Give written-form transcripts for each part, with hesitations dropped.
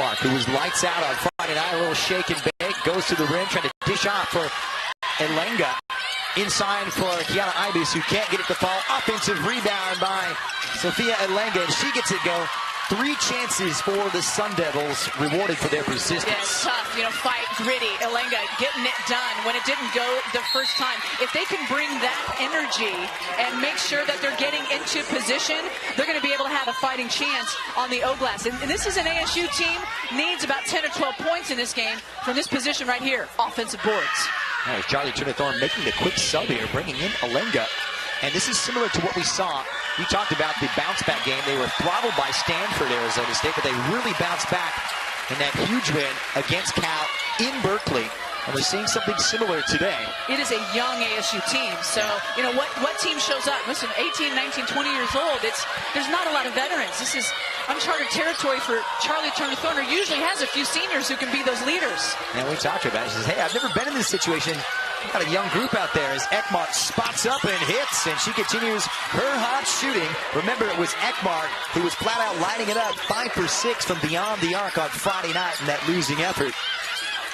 Ekmark, who was lights out on Friday night, a little shake and bake, goes to the rim, trying to dish off for Elenga. Inside for Kiana Ibis, who can't get it to fall. Offensive rebound by Sophia Elenga, and she gets it go. 3 chances for the Sun Devils, rewarded for their persistence. Yeah, it's tough, fight, gritty. Elenga getting it done when it didn't go the first time. If they can bring that energy and make sure that they're getting into position, they're going to be able to have a fighting chance on the O-Glass. And this is an ASU team, needs about 10 or 12 points in this game from this position right here, offensive boards. There's Charlie Turner-Thorne making the quick sub here, bringing in Elenga. And this is similar to what we saw. We talked about the bounce-back game. They were throttled by Stanford, Arizona State, but they really bounced back in that huge win against Cal in Berkeley. And we're seeing something similar today. It is a young ASU team. So, what team shows up? Listen, 18, 19, 20 years old. There's not a lot of veterans. This is uncharted territory for Charlie Turner-Thorne, who usually has a few seniors who can be those leaders. And we talked about it. She says, hey, I've never been in this situation. Got a young group out there as Ekmark spots up and hits, and she continues her hot shooting. Remember, it was Ekmark who was flat out lighting it up, 5 for 6 from beyond the arc on Friday night in that losing effort.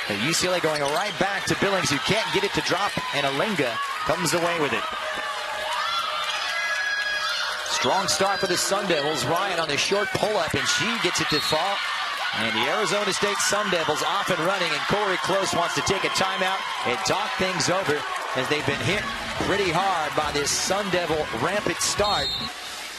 And UCLA going right back to Billings, who can't get it to drop, and Elenga comes away with it. Strong start for the Sun Devils. Ryan on the short pull-up, and she gets it to fall. And the Arizona State Sun Devils off and running, and Corey Close wants to take a timeout and talk things over as they've been hit pretty hard by this Sun Devil rampant start.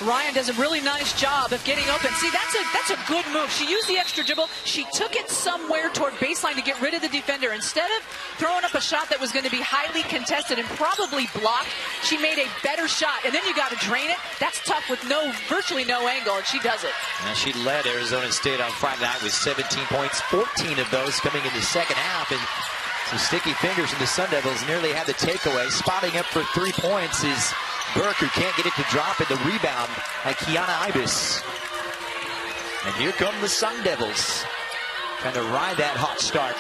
Ryan does a really nice job of getting open. See, that's a good move. She used the extra dribble. She took it somewhere toward baseline to get rid of the defender. Instead of throwing up a shot that was going to be highly contested and probably blocked, she made a better shot. And then you got to drain it. That's tough with virtually no angle, and she does it. And she led Arizona State on Friday night with 17 points, 14 of those coming in the second half. And some sticky fingers from the Sun Devils nearly had the takeaway. Spotting up for 3 points is Burke, who can't get it to drop, and the rebound by Kiana Ibis. And here come the Sun Devils, trying to ride that hot start.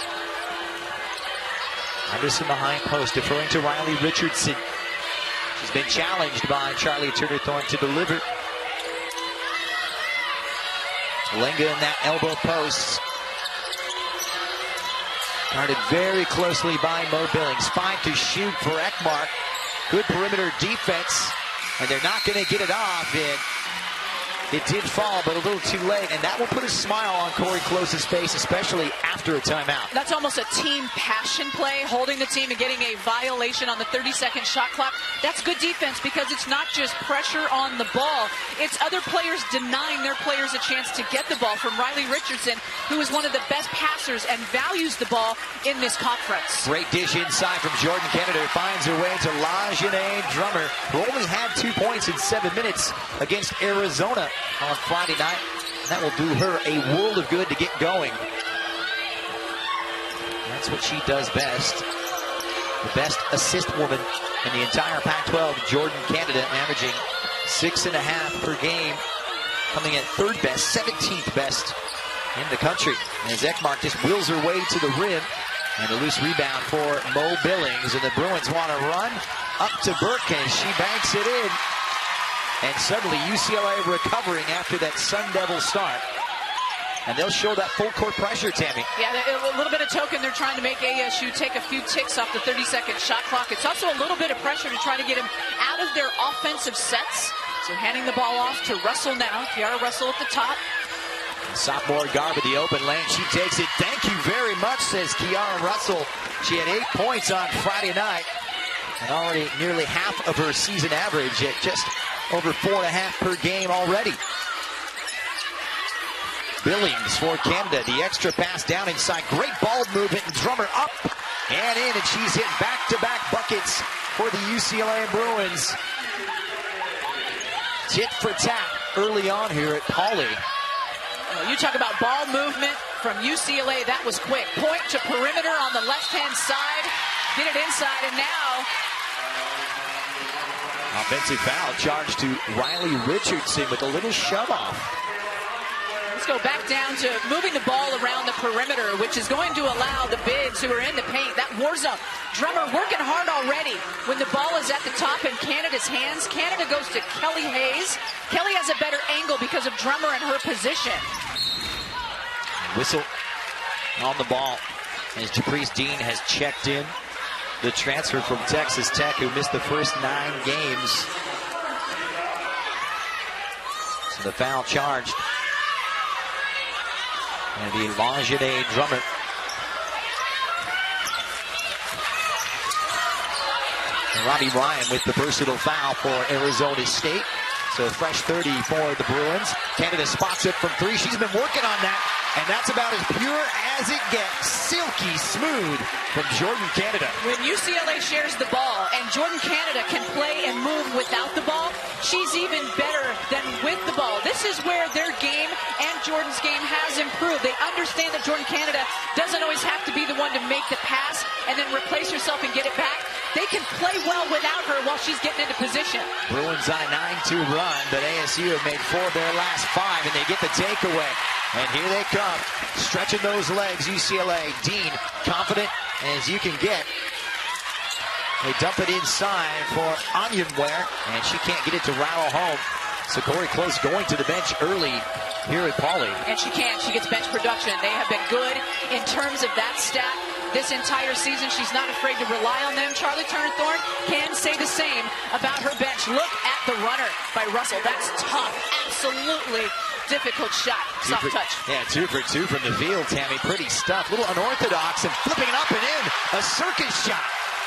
Ibis in the high post, deferring to Riley Richardson. She's been challenged by Charlie Turner-Thorne to deliver. Elenga in that elbow post. Guarded very closely by Mo Billings. 5 to shoot for Ekmark. Good perimeter defense, and they're not going to get it off. It did fall, but a little too late, and that will put a smile on Corey Close's face, especially after a timeout. That's almost a team passion play, holding the team and getting a violation on the 30-second shot clock. That's good defense because it's not just pressure on the ball. It's other players denying their players a chance to get the ball, from Riley Richardson, who is one of the best passers and values the ball in this conference. Great dish inside from Jordan Canada, who finds her way to LaJeanne Drummer, who only had 2 points in 7 minutes against Arizona on Friday night. And that will do her a world of good to get going. That's what she does best. The best assist woman in the entire Pac-12, Jordan Canada, averaging 6.5 per game, coming in 3rd best, 17th best in the country. As Ekmark just wheels her way to the rim, and a loose rebound for Mo Billings, and the Bruins want to run up to Burke, and she banks it in. And suddenly UCLA recovering after that Sun Devil start. And they'll show that full court pressure, Tammy. Yeah, a little bit of token. They're trying to make ASU take a few ticks off the 30-second shot clock. It's also a little bit of pressure to try to get them out of their offensive sets. So handing the ball off to Russell now. Kiara Russell at the top. Sophomore guard with the open lane. She takes it. Thank you very much, says Kiara Russell. She had 8 points on Friday night, and already nearly half of her season average at just over 4.5 per game already. Billings for Canada. The extra pass down inside. Great ball movement, and Drummer up and in, and she's hit back-to-back buckets for the UCLA Bruins. Tit for tat early on here at Pauley. You talk about ball movement from UCLA. That was quick. Point to perimeter on the left-hand side. Get it inside, and now offensive foul charged to Riley Richardson with a little shove off. Let's go back down to moving the ball around the perimeter, which is going to allow the bigs who are in the paint, that war zone. Drummer working hard already when the ball is at the top in Canada's hands. Canada goes to Kelly Hayes. Kelly has a better angle because of Drummer and her position. Whistle on the ball as Caprice Dean has checked in, the transfer from Texas Tech who missed the first 9 games. So the foul charged. And the Longinet Drummer. And Robbie Ryan with the versatile foul for Arizona State. So fresh 30 for the Bruins. Canada spots it from 3. She's been working on that. And that's about as pure as it gets. Silky smooth from Jordan Canada. When UCLA shares the ball and Jordan Canada can play and move without the ball, she's even better than with the ball. This is where their game and Jordan's game has improved. They understand that Jordan Canada doesn't always have to be the one to make the pass and then replace herself and get it back. They can play well without her while she's getting into position. Bruins on a 9-2 run, but ASU have made 4 of their last 5, and they get the takeaway. And here they come, stretching those legs, UCLA. Dean, confident as you can get. They dump it inside for Onyenware, and she can't get it to rattle home. So Corey Close going to the bench early here at Pauley. And she can. She gets bench production. They have been good in terms of that stat this entire season. She's not afraid to rely on them. Charlie Turner-Thorne can say the same about her bench. Look at the runner by Russell. That's tough. Absolutely difficult shot. Soft touch. Yeah, 2 for 2 from the field, Tammy. Pretty stuff. Little unorthodox and flipping it up and in. A circus shot.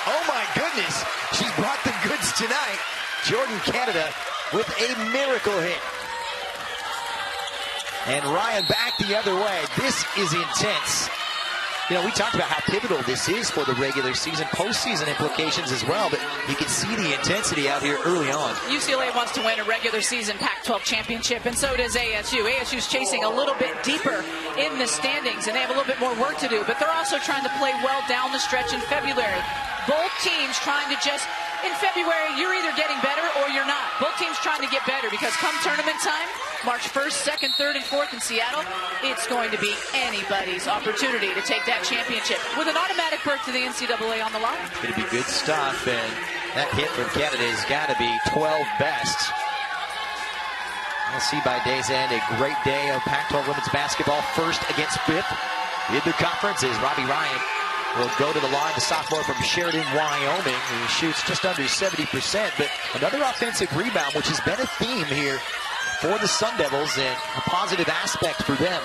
Oh my goodness. She's brought the goods tonight. Jordan Canada with a miracle hit. And Ryan back the other way. This is intense. You know, we talked about how pivotal this is for the regular season, postseason implications as well, but you can see the intensity out here early on. UCLA wants to win a regular season Pac-12 championship, and so does ASU. ASU's chasing a little bit deeper in the standings, and they have a little bit more work to do, but they're also trying to play well down the stretch in February. Both teams trying to just, in February, you're either getting better or you're not. Both teams trying to get better because come tournament time, March 1st, 2nd, 3rd, and 4th in Seattle, it's going to be anybody's opportunity to take that championship with an automatic berth to the NCAA on the line. It's going to be good stuff, and that hit from Canada has got to be 12 best. We'll see by day's end a great day of Pac-12 women's basketball, 1st against 5th in the conference as Robbie Ryan will go to the line, the sophomore from Sheridan, Wyoming, who shoots just under 70%, but another offensive rebound, which has been a theme here for the Sun Devils and a positive aspect for them.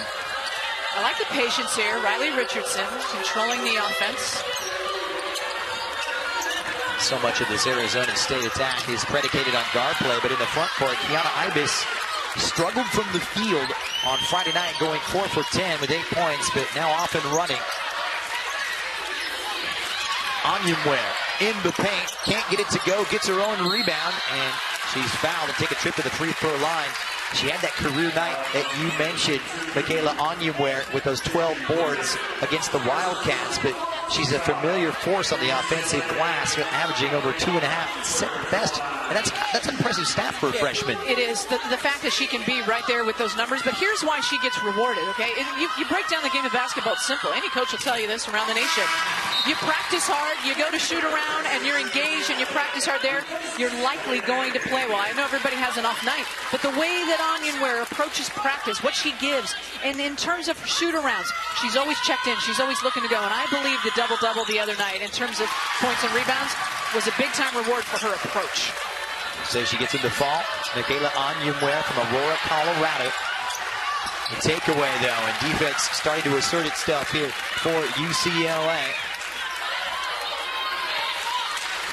I like the patience here. Riley Richardson controlling the offense. So much of this Arizona State attack is predicated on guard play, but in the front court, Kiana Ibis struggled from the field on Friday night, going 4 for 10 with 8 points, but now off and running. Onyenware in the paint, can't get it to go, gets her own rebound, and she's fouled and take a trip to the free throw line. She had that career night that you mentioned, Michaela Onyenware, with those 12 boards against the Wildcats, but she's a familiar force on the offensive glass, averaging over 2.5, 7th best, and that's an impressive stat for a freshman. It is. The fact that she can be right there with those numbers, but here's why she gets rewarded, okay? You break down the game of basketball, it's simple. Any coach will tell you this around the nation. You practice hard, you go to shoot around, and you're engaged, and you practice hard there, you're likely going to play well. I know everybody has an off night, but the way that Onyenware approaches practice, what she gives, and in terms of shoot-arounds, she's always checked in, she's always looking to go, and I believe the double-double the other night in terms of points and rebounds was a big-time reward for her approach. So she gets in the fall. Michaela Onyenware from Aurora, Colorado. The takeaway, though, and defense starting to assert itself here for UCLA.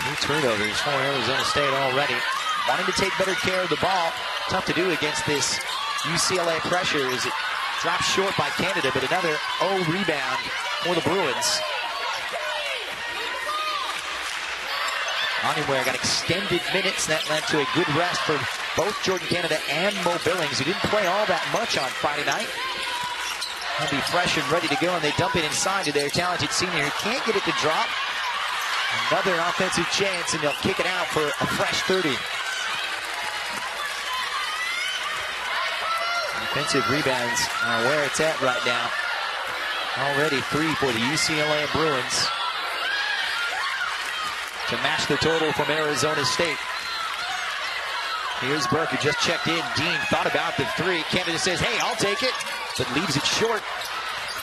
2 turnovers for Arizona State already. Wanting to take better care of the ball. Tough to do against this UCLA pressure as it drops short by Canada, but another rebound for the Bruins. Onyenware got extended minutes. That led to a good rest for both Jordan Canada and Mo Billings, who didn't play all that much on Friday night. They'll be fresh and ready to go, and they dump it inside to their talented senior who can't get it to drop. Another offensive chance, and they'll kick it out for a fresh 30. Defensive rebounds are where it's at right now. Already 3 for the UCLA Bruins to match the total from Arizona State. Here's Burke, who just checked in. Dean thought about the 3. Canada says, hey, I'll take it, but leaves it short.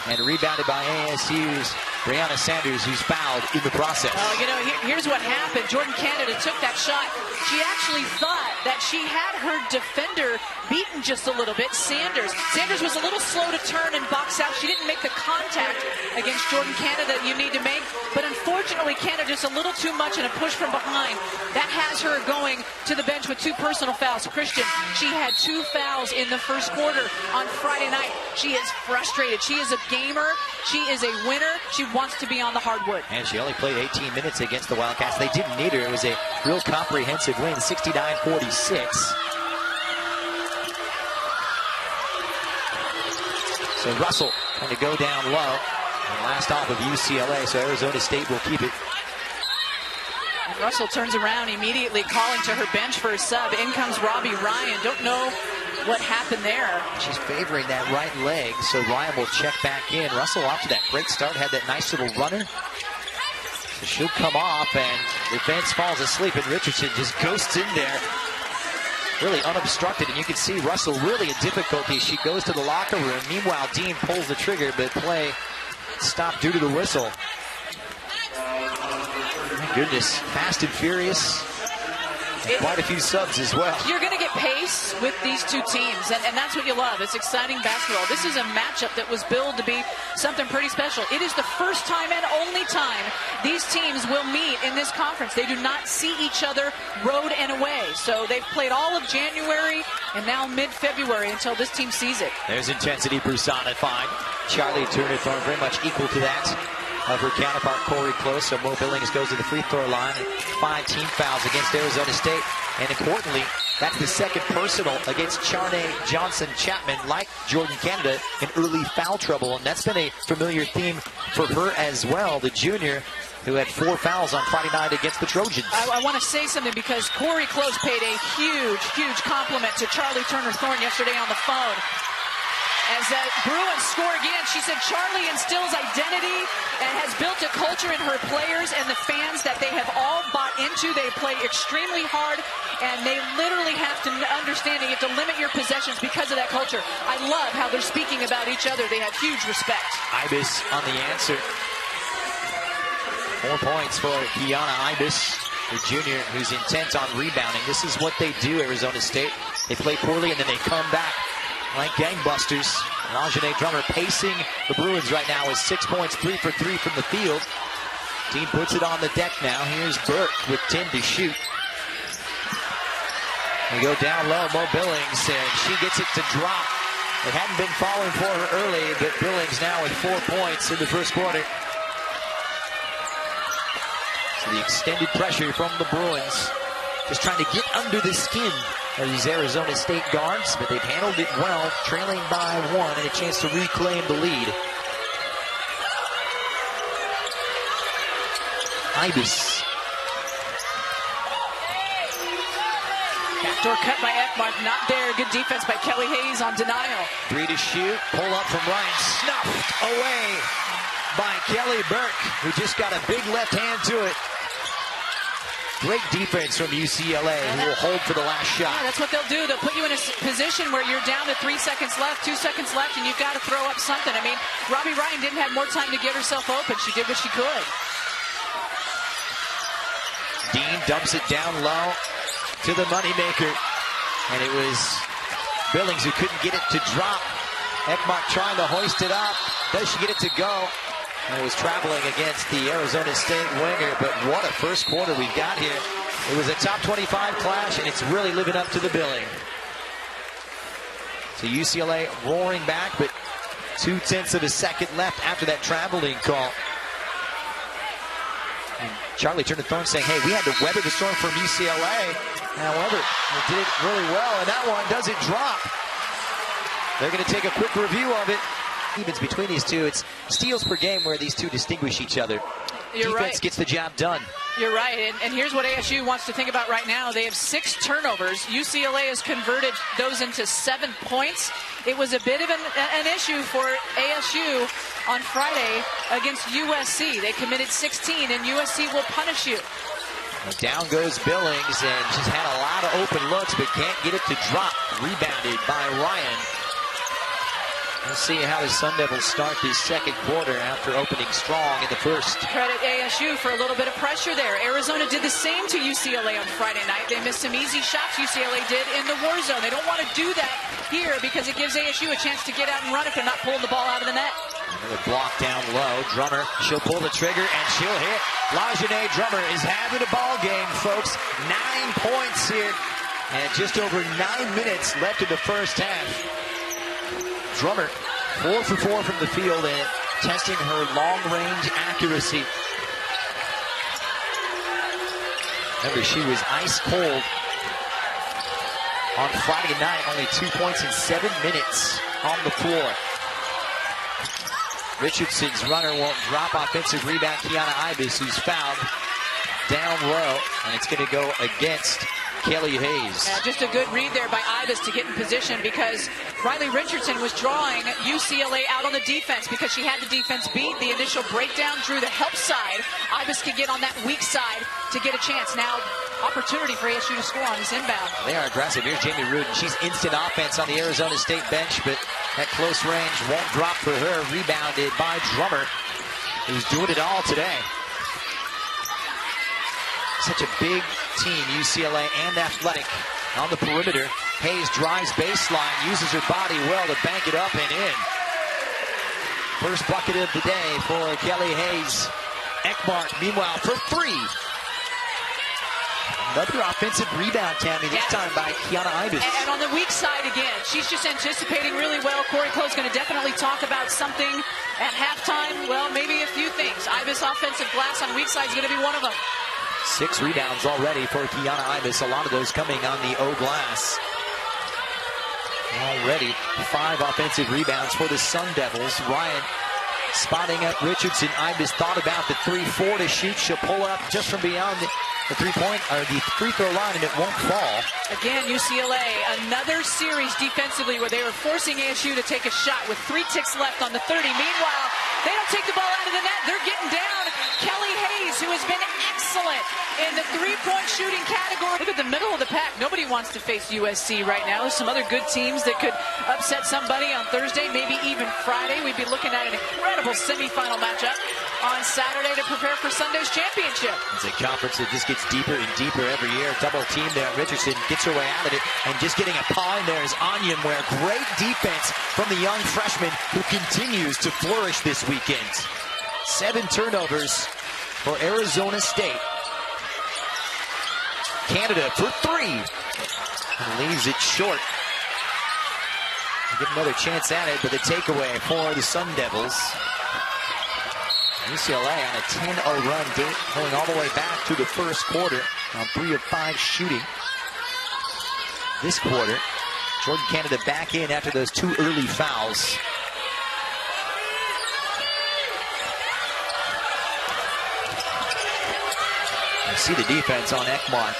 And rebounded by ASU's Brianna Sanders, who's fouled in the process. Oh, you know, here's what happened. Jordan Canada took that shot. She actually thought that she had her defender beaten just a little bit, Sanders. Sanders was a little slow to turn and box out. She didn't make the contact against Jordan Canada that you need to make. But unfortunately, Canada just a little too much and a push from behind. That has her going to the bench with 2 personal fouls. Christian, she had 2 fouls in the first quarter on Friday night. She is frustrated. She is a gamer. She is a winner. She wants to be on the hardwood. And she only played 18 minutes against the Wildcats. They didn't need her. It was a real comprehensive win, 69-46. So Russell going to go down low. And last off of UCLA, so Arizona State will keep it. And Russell turns around immediately, calling to her bench for a sub. In comes Robbie Ryan. Don't know what happened there. She's favoring that right leg, so Ryan will check back in. Russell off to that great start, had that nice little runner. So she'll come off, and defense falls asleep, and Richardson just ghosts in there, really unobstructed. And you can see Russell really in difficulty. She goes to the locker room. Meanwhile, Dean pulls the trigger, but play stopped due to the whistle. My goodness, fast and furious. Quite a few subs as well. You're going to get pace with these two teams, and that's what you love. It's exciting basketball. This is a matchup that was billed to be something pretty special. It is the first time and only time these teams will meet in this conference. They do not see each other road and away. So they've played all of January and now mid-February until this team sees it. There's intensity personified. Charlie Turner-Thorne very much equal to that of her counterpart, Corey Close. So Mo Billings goes to the free throw line. 5 team fouls against Arizona State. And importantly, that's the second personal against Charnay Johnson-Chapman, like Jordan Canada, in early foul trouble. And that's been a familiar theme for her as well, the junior who had 4 fouls on Friday night against the Trojans. I want to say something because Corey Close paid a huge compliment to Charlie Turner-Thorne yesterday on the phone. As the Bruins score again, she said Charlie instills identity and has built a culture in her players and the fans that they have all bought into. They play extremely hard, and they literally have to understand you have to limit your possessions because of that culture. I love how they're speaking about each other. They have huge respect. Ibis on the answer. 4 points for Kiana Ibis, the junior who's intent on rebounding. This is what they do, Arizona State. They play poorly, and then they come back like gangbusters. And Ajane Drummer pacing the Bruins right now with 6 points, 3 for 3 from the field. Dean puts it on the deck now. Here's Burke with 10 to shoot. They go down low, Mo Billings, and she gets it to drop. It hadn't been falling for her early, but Billings now with 4 points in the first quarter. So the extended pressure from the Bruins, just trying to get under the skin of these Arizona State guards, but they've handled it well, trailing by 1 and a chance to reclaim the lead. Ibis. Backdoor cut by Ekmark, not there. Good defense by Kelly Hayes on denial. 3 to shoot, pull up from Ryan, snuffed away by Kelly Burke, who just got a big left hand to it. Great defense from UCLA, who will hold for the last shot. Yeah, that's what they'll do. They'll put you in a position where you're down to 3 seconds left, 2 seconds left, and you've got to throw up something. I mean, Robbie Ryan didn't have more time to get herself open. She did what she could. Dean dumps it down low to the moneymaker. And it was Billings who couldn't get it to drop. Ekmark trying to hoist it up. Does she get it to go? And it was traveling against the Arizona State winger, but what a first quarter we've got here. It was a top 25 clash, and it's really living up to the billing. So UCLA roaring back, but 0.2 of a second left after that traveling call. And Charlie Turner-Thorne saying, hey, we had to weather the storm from UCLA. However, they did it really well, and that one doesn't drop. They're going to take a quick review of it. Evens between these two, it's steals per game where these two distinguish each other. You're Defense right. Gets the job done. You're right, and here's what ASU wants to think about right now. They have 6 turnovers. UCLA has converted those into 7 points. It was a bit of an issue for ASU on Friday against USC. They committed 16, and USC will punish you. Well, down goes Billings, and she's had a lot of open looks, but can't get it to drop. Rebounded by Ryan. We'll see how the Sun Devils start this second quarter after opening strong in the first. Credit ASU for a little bit of pressure there. Arizona did the same to UCLA on Friday night. They missed some easy shots UCLA did in the war zone. They don't want to do that here because it gives ASU a chance to get out and run if they're not pulling the ball out of the net. Another block down low. Drummer, she'll pull the trigger and she'll hit. LaJeanne Drummer is having a ball game, folks. 9 points here and just over 9 minutes left in the first half. Drummer, 4 for 4 from the field and testing her long-range accuracy. Remember, she was ice cold on Friday night. Only 2 points in 7 minutes on the floor. Richardson's runner won't drop. Offensive rebound, Kiana Ibis, who's fouled down low, and it's going to go against Kelly Hayes. Yeah, just a good read there by Ibis to get in position because Riley Richardson was drawing UCLA out on the defense because she had the defense beat. The initial breakdown drew the help side. Ibis could get on that weak side to get a chance. Now, opportunity for ASU to score on this inbound. They are aggressive. Here's Jamie Rudin. She's instant offense on the Arizona State bench, but that close range won't drop for her. Rebounded by Drummer, who's doing it all today. Such a big team, UCLA, and athletic on the perimeter. Hayes drives baseline, uses her body well to bank it up and in. First bucket of the day for Kelly Hayes. Ekmark, meanwhile, for 3. Another offensive rebound, Tammy, this time by Kiana Ibis. And on the weak side again, she's just anticipating really well. Corey Cole's going to definitely talk about something at halftime. Well, maybe a few things. Ibis offensive glass on weak side is going to be one of them. 6 rebounds already for Kiana Ibis. A lot of those coming on the O glass. Already 5 offensive rebounds for the Sun Devils. Ryan spotting up Richardson. Ibis thought about the 3-4 to shoot. She'll pull up just from beyond the three-point or the free throw line, and it won't fall. Again, UCLA, another series defensively where they were forcing ASU to take a shot with 3 ticks left on the 30. Meanwhile, they don't take the ball out of the net. They're getting down. Kelly Hayes, who has been excellent in the 3-point shooting category. Look at the middle of the pack. Nobody wants to face USC right now. There's some other good teams that could upset somebody on Thursday, maybe even Friday. We'd be looking at an incredible semifinal matchup on Saturday to prepare for Sunday's championship. It's a conference that just gets deeper and deeper every year. Double team there. Richardson gets her way out of it, and just getting a paw in there is Anya Ware. Great defense from the young freshman who continues to flourish this weekend. 7 turnovers for Arizona State. Canada for 3. And leaves it short. Get another chance at it, but the takeaway for the Sun Devils. UCLA on a 10-0 run, going all the way back to the first quarter on 3 of 5 shooting. This quarter, Jordan Canada back in after those 2 early fouls. You see the defense on Ekmark.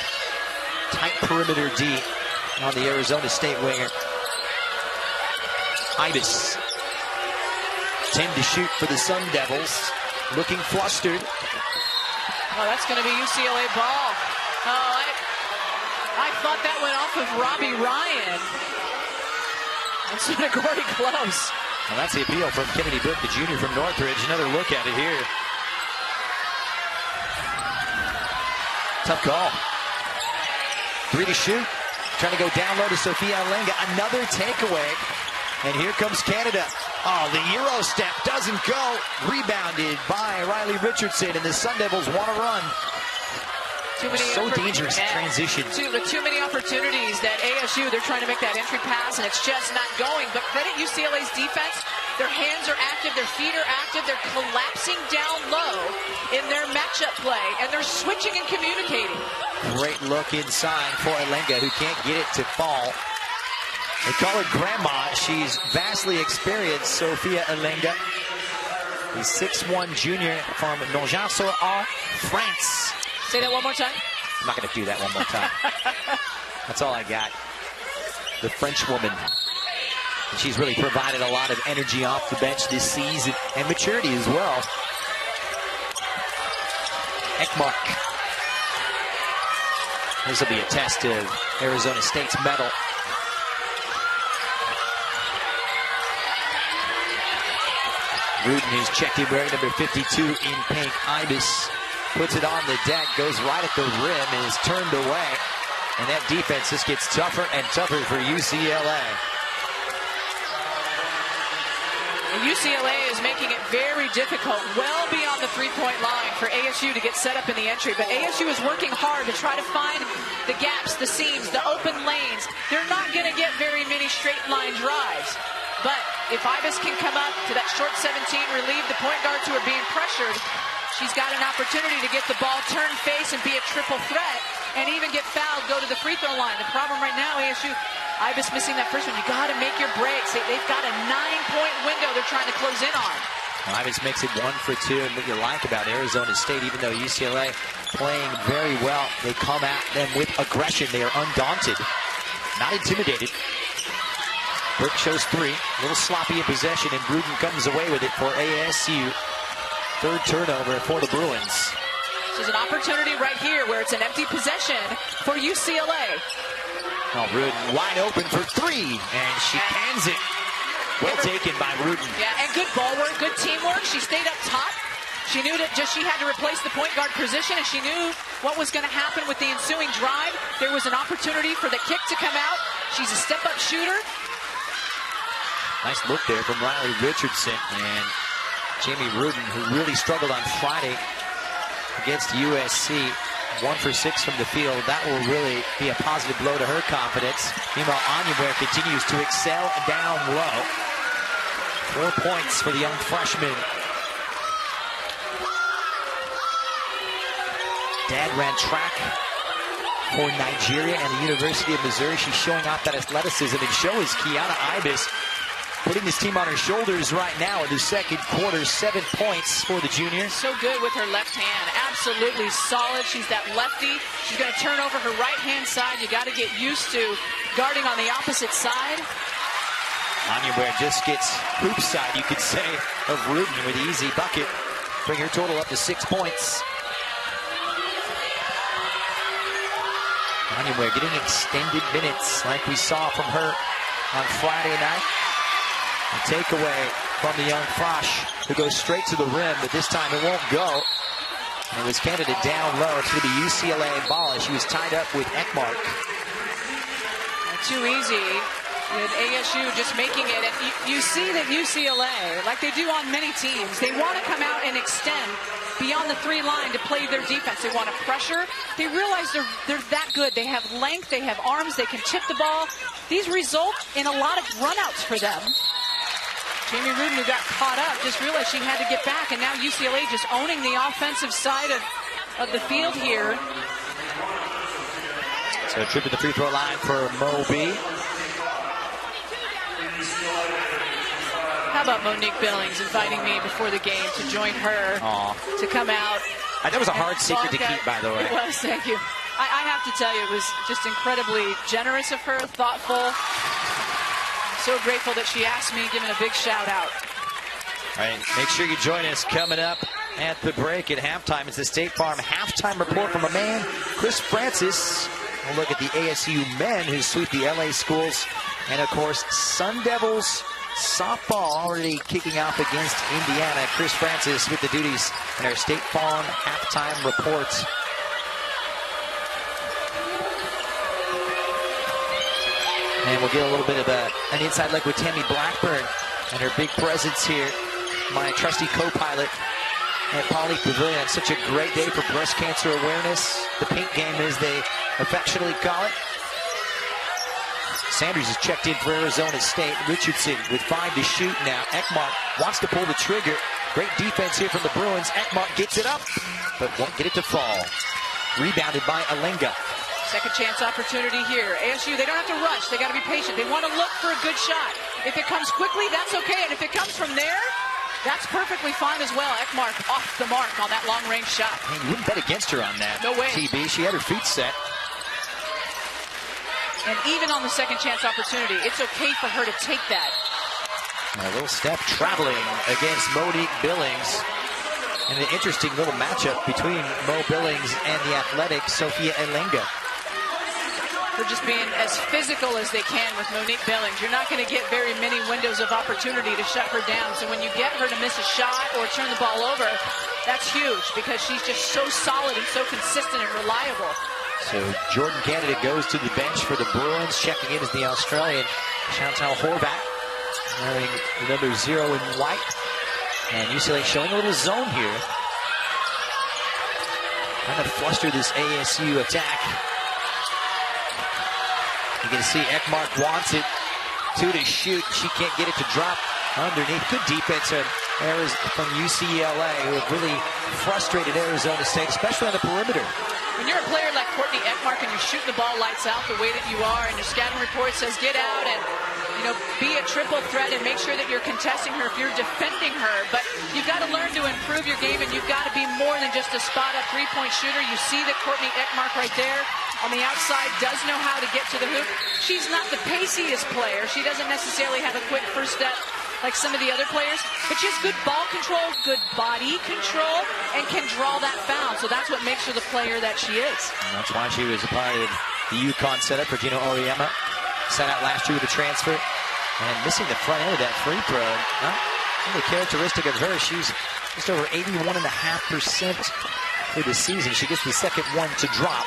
Tight perimeter D on the Arizona State winger. Ibis. 10 to shoot for the Sun Devils. Looking flustered. Oh, that's going to be UCLA ball. Oh, I thought that went off of Robbie Ryan. Instead of Gordy Close. Well, that's the appeal from Kennedy Book, the junior from Northridge. Another look at it here. Tough call. 3 to shoot. Trying to go down low to Sophia Alenga. Another takeaway. And here comes Canada. Oh, the Euro step doesn't go. Rebounded by Riley Richardson, and the Sun Devils want to run. So dangerous transition. Too many opportunities that ASU, they're trying to make that entry pass, and it's just not going. But credit UCLA's defense. Their hands are active, their feet are active, they're collapsing down low in their matchup play, and they're switching and communicating. Great look inside for Alenga, who can't get it to fall. They call her Grandma. She's vastly experienced, Sophia Alenga. The 6'1 junior from Nogent-sur-Aube, France. Say that one more time. I'm not going to do that one more time. That's all I got. The French woman. And she's really provided a lot of energy off the bench this season and maturity as well. Ekmark. This will be a test of Arizona State's mettle. Rudin, who's checked in wearing number 52 in pink. Ibis puts it on the deck, goes right at the rim, and is turned away. And that defense just gets tougher and tougher for UCLA. And UCLA is making it very difficult, well beyond the three-point line for ASU to get set up in the entry. But ASU is working hard to try to find the gaps, the seams, the open lanes. They're not going to get very many straight-line drives. But if Ibis can come up to that short 17, relieve the point guards who are being pressured, she's got an opportunity to get the ball, turn face, and be a triple threat, and even get fouled, go to the free throw line. The problem right now, ASU, Ibis missing that first one. You got to make your breaks. They've got a 9-point window they're trying to close in on. Ibis makes it 1 for 2, and what you like about Arizona State, even though UCLA playing very well, they come at them with aggression. They are undaunted, not intimidated. Burke shows 3, a little sloppy in possession, and Rudin comes away with it for ASU. Third turnover for the Bruins. This is an opportunity right here where it's an empty possession for UCLA. Oh, Rudin wide open for 3, and she cans it. Well taken by Rudin. Yeah, and good ball work, good teamwork. She stayed up top. She knew that she had to replace the point guard position, and she knew what was going to happen with the ensuing drive. There was an opportunity for the kick to come out. She's a step-up shooter. Nice look there from Riley Richardson, and Jamie Rudin, who really struggled on Friday against USC. 1 for 6 from the field. That will really be a positive blow to her confidence. Meanwhile, Anyaware continues to excel down low. 4 points for the young freshman. Dad ran track for Nigeria and the University of Missouri. She's showing off that athleticism, and so is Kiana Ibis, putting this team on her shoulders right now in the second quarter. 7 points for the junior. So good with her left hand. Absolutely solid. She's that lefty. She's going to turn over her right-hand side. You got to get used to guarding on the opposite side. Anyaware just gets hoop side, you could say, of Rudin with the easy bucket. Bring her total up to 6 points. Anyaware getting extended minutes like we saw from her on Friday night. A takeaway from the young Frosch, who goes straight to the rim, but this time it won't go. And it was Canada down low. It's going to be UCLA ball. She was tied up with Ekmark. Too easy with ASU just making it. And you see that UCLA, like they do on many teams, they want to come out and extend beyond the 3 line to play their defense. They want to pressure. They realize they're that good. They have length, they have arms, they can tip the ball. These result in a lot of runouts for them. Jamie Rudin, who got caught up, just realized she had to get back, and now UCLA just owning the offensive side of the field here. So a trip to the free throw line for Moby. How about Monique Billings inviting me before the game to join her to come out? That was a hard secret to keep, by the way. It was, thank you. I have to tell you, it was just incredibly generous of her, thoughtful. So grateful that she asked me, giving a big shout out. All right, make sure you join us coming up at the break at halftime. It's the State Farm halftime report from a man, Chris Francis. We'll look at the ASU men who sweep the LA schools. And of course, Sun Devils softball already kicking off against Indiana. Chris Francis with the duties in our State Farm halftime report. And we'll get a little bit of an inside look with Tammy Blackburn and her big presence here. My trusty co-pilot at Pauley Pavilion. Such a great day for breast cancer awareness. The pink game, as they affectionately call it. Sanders is checked in for Arizona State. Richardson with 5 to shoot now. Ekmark wants to pull the trigger. Great defense here from the Bruins. Ekmark gets it up, but won't get it to fall. Rebounded by Alenga. Second chance opportunity here. ASU, they don't have to rush. They got to be patient. They want to look for a good shot. If it comes quickly, that's okay. And if it comes from there, that's perfectly fine as well. Ekmark off the mark on that long-range shot. Man, you wouldn't bet against her on that. No way. TB, she had her feet set. And even on the second chance opportunity, it's okay for her to take that. A little step traveling against Monique Billings. And an interesting little matchup between Mo Billings and the athletic Sophia Alenga. for just being as physical as they can with Monique Billings. You're not going to get very many windows of opportunity to shut her down. So when you get her to miss a shot or turn the ball over, that's huge because she's just so solid and so consistent and reliable. So Jordan Canada goes to the bench for the Bruins. Checking in is the Australian Chantal Horvat, wearing the number 0 in white. And UCLA showing a little zone here. Trying to fluster this ASU attack. You can see Ekmark wants it. 2 to shoot. She can't get it to drop underneath. Good defense from UCLA, who have really frustrated Arizona State, especially on the perimeter. When you're a player like Courtney Ekmark and you're shooting the ball lights out the way that you are, and your scouting report says get out and be a triple threat and make sure that you're contesting her if you're defending her. But you've got to learn to improve your game, and you've got to be more than just a spot-up three-point shooter. You see that Courtney Ekmark right there on the outside does know how to get to the hoop. She's not the paciest player. She doesn't necessarily have a quick first step like some of the other players, but she has good ball control, good body control, and can draw that foul. So that's what makes her the player that she is. And that's why she was a part of the UConn setup. Regina Oriema sat out last year with a transfer, and missing the front end of that free throw. Not really characteristic of her. She's just over 81.5% for the season. She gets the second one to drop.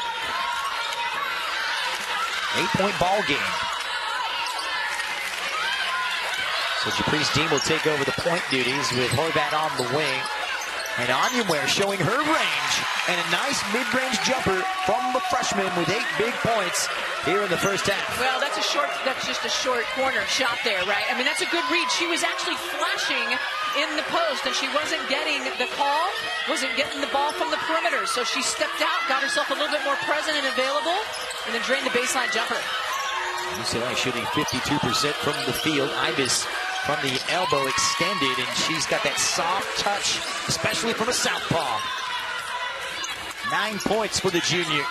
8-point ball game. So Japrice Dean will take over the point duties with Horvat on the wing. And Onyenware showing her range. And a nice mid-range jumper from the freshman with 8 big points here in the first half. Well, that's just a short corner shot there, right? I mean, that's a good read. She was actually flashing in the post, and she wasn't getting the call, wasn't getting the ball from the perimeter. So she stepped out, got herself a little bit more present and available, and then drained the baseline jumper. UCLA shooting 52% from the field. Ibis from the elbow extended, and she's got that soft touch, especially from a southpaw. 9 points for the junior.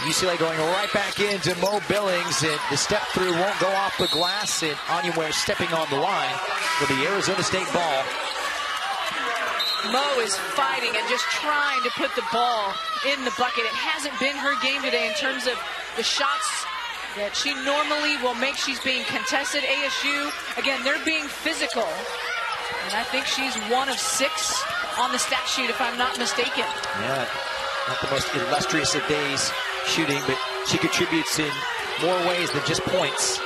UCLA going right back into Mo Billings, and the step through won't go off the glass, and Onyenware stepping on the line for the Arizona State ball. Mo is fighting and just trying to put the ball in the bucket. It hasn't been her game today in terms of the shots that she normally will make. She's being contested. ASU, again, they're being physical. And I think she's 1 of 6 on the stat sheet, if I'm not mistaken. Yeah, not the most illustrious of days shooting, but she contributes in more ways than just points.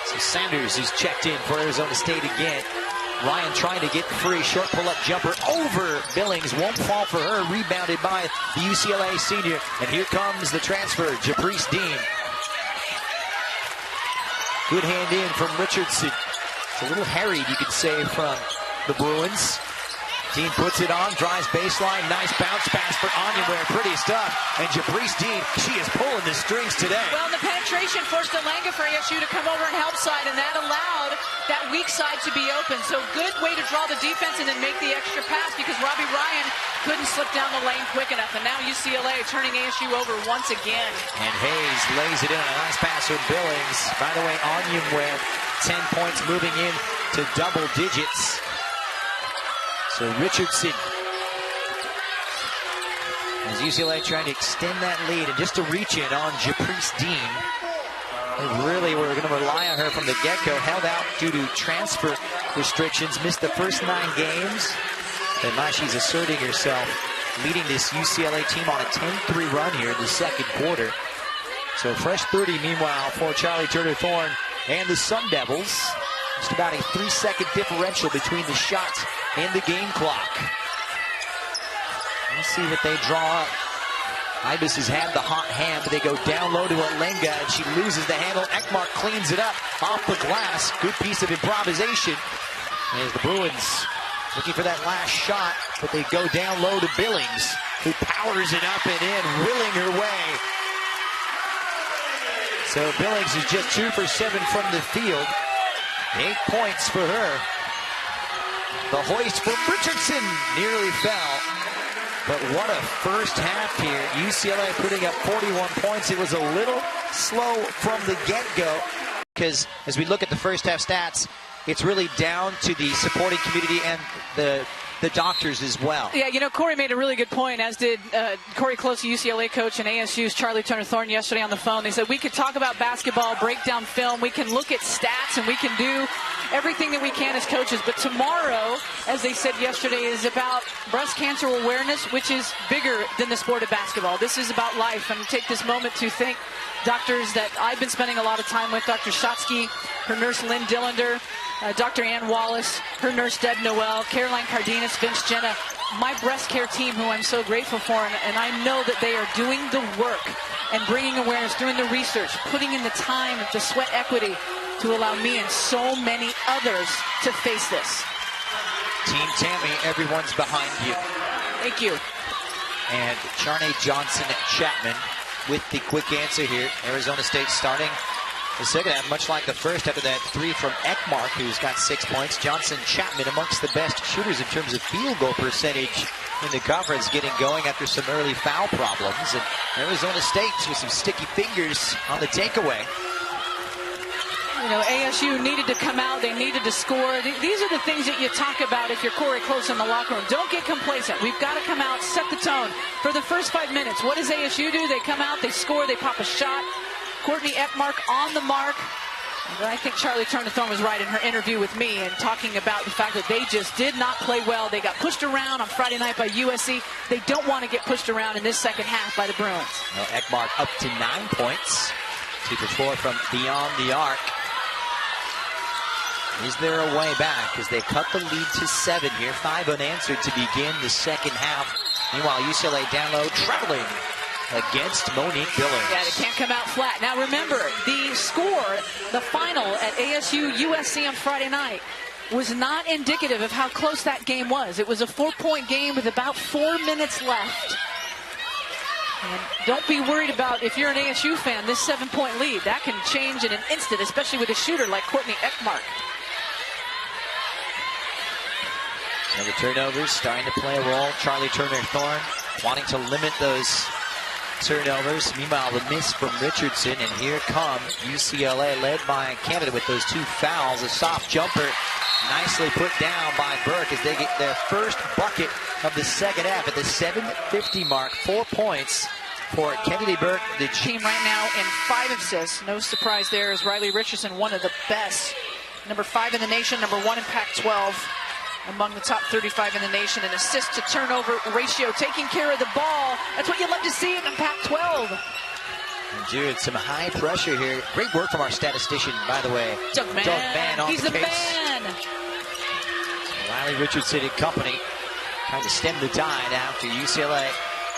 So Sanders is checked in for Arizona State again. Ryan trying to get free, short pull-up jumper over Billings, won't fall for her, rebounded by the UCLA senior. And here comes the transfer, Japrice Dean. Good hand in from Richardson. It's a little harried, you could say, from the Bruins. Dean puts it on, drives baseline, nice bounce pass for Onyenware, pretty stuff. And Japrice Dean, she is pulling the strings today. Well, the penetration forced Alenga for ASU to come over and help side, and that allowed that weak side to be open. So good way to draw the defense and then make the extra pass, because Robbie Ryan couldn't slip down the lane quick enough. And now UCLA turning ASU over once again. And Hayes lays it in, a nice pass from Billings. By the way, Onyenware, 10 points, moving in to double digits. So Richardson, as UCLA trying to extend that lead, and just to reach in on Japrice Dean. They really were going to rely on her from the get-go. Held out due to transfer restrictions, missed the first 9 games. And now she's asserting herself, leading this UCLA team on a 10-3 run here in the second quarter. So fresh 30, meanwhile, for Charlie Turner-Thorne and the Sun Devils. Just about a 3-second differential between the shot and the game clock. Let's see what they draw up. Ibis has had the hot hand, but they go down low to Alenga, and she loses the handle. Ekmark cleans it up off the glass. Good piece of improvisation. As the Bruins looking for that last shot, but they go down low to Billings, who powers it up and in, willing her way. So Billings is just 2 for 7 from the field. 8 points for her. The hoist for Richardson nearly fell. But what a first half here. UCLA putting up 41 points. It was a little slow from the get-go, because as we look at the first half stats, it's really down to the supporting community and the the doctors as well. Yeah, you know, Corey made a really good point, as did Corey Close, UCLA coach, and ASU's Charlie Turner-Thorne yesterday on the phone. They said we could talk about basketball, break down film, we can look at stats, and we can do everything that we can as coaches. But tomorrow, as they said yesterday, is about breast cancer awareness, which is bigger than the sport of basketball. This is about life. And take this moment to thank doctors that I've been spending a lot of time with, Dr. Shotsky, her nurse Lynn Dillander, Dr. Ann Wallace, her nurse Deb Noel, Caroline Cardenas, Vince Jenna, my breast care team, who I'm so grateful for, and I know that they are doing the work and bringing awareness, doing the research, putting in the time, the sweat equity to allow me and so many others to face this. Team Tammy, everyone's behind you. Thank you. And Charnay Johnson-Chapman with the quick answer here. Arizona State starting the second half, much like the first, after that three from Ekmark, who's got 6 points. Johnson-Chapman amongst the best shooters in terms of field goal percentage in the conference, getting going after some early foul problems. And Arizona State with some sticky fingers on the takeaway. You know, ASU needed to come out. They needed to score. These are the things that you talk about if you're Corey Close in the locker room. Don't get complacent. We've got to come out, set the tone. For the first 5 minutes, what does ASU do? They come out, they score, they pop a shot. Courtney Ekmark on the mark. And I think Charlie Turner-Thorne was right in her interview with me and talking about the fact that they just did not play well. They got pushed around on Friday night by USC. They don't want to get pushed around in this second half by the Bruins. Well, Ekmark up to 9 points. 2 for 4 from beyond the arc. Is there a way back as they cut the lead to 7 here? 5 unanswered to begin the second half. Meanwhile, UCLA down low, traveling against Monique Billings. Yeah, they can't come out flat. Now remember, the score, the final at ASU USC on Friday night was not indicative of how close that game was. It was a 4-point game with about 4 minutes left. And don't be worried about, if you're an ASU fan, this 7-point lead. That can change in an instant, especially with a shooter like Courtney Ekmark. And the turnovers starting to play a role. Charlie Turner-Thorne wanting to limit those turnovers. Meanwhile, the miss from Richardson, and here come UCLA, led by Canada with those 2 fouls. A soft jumper nicely put down by Burke as they get their first bucket of the second half at the 7:50 mark. 4 points for Kennedy Burke. The team right now in 5 assists. No surprise there, as Riley Richardson, one of the best. Number 5 in the nation, number 1 in Pac-12. Among the top 35 in the nation, an assist to turnover ratio, taking care of the ball. That's what you love to see in Pac-12. And Jude, some high pressure here. Great work from our statistician, by the way. Doug Mann. On He's the man. Riley Richardson and company trying to stem the tide after UCLA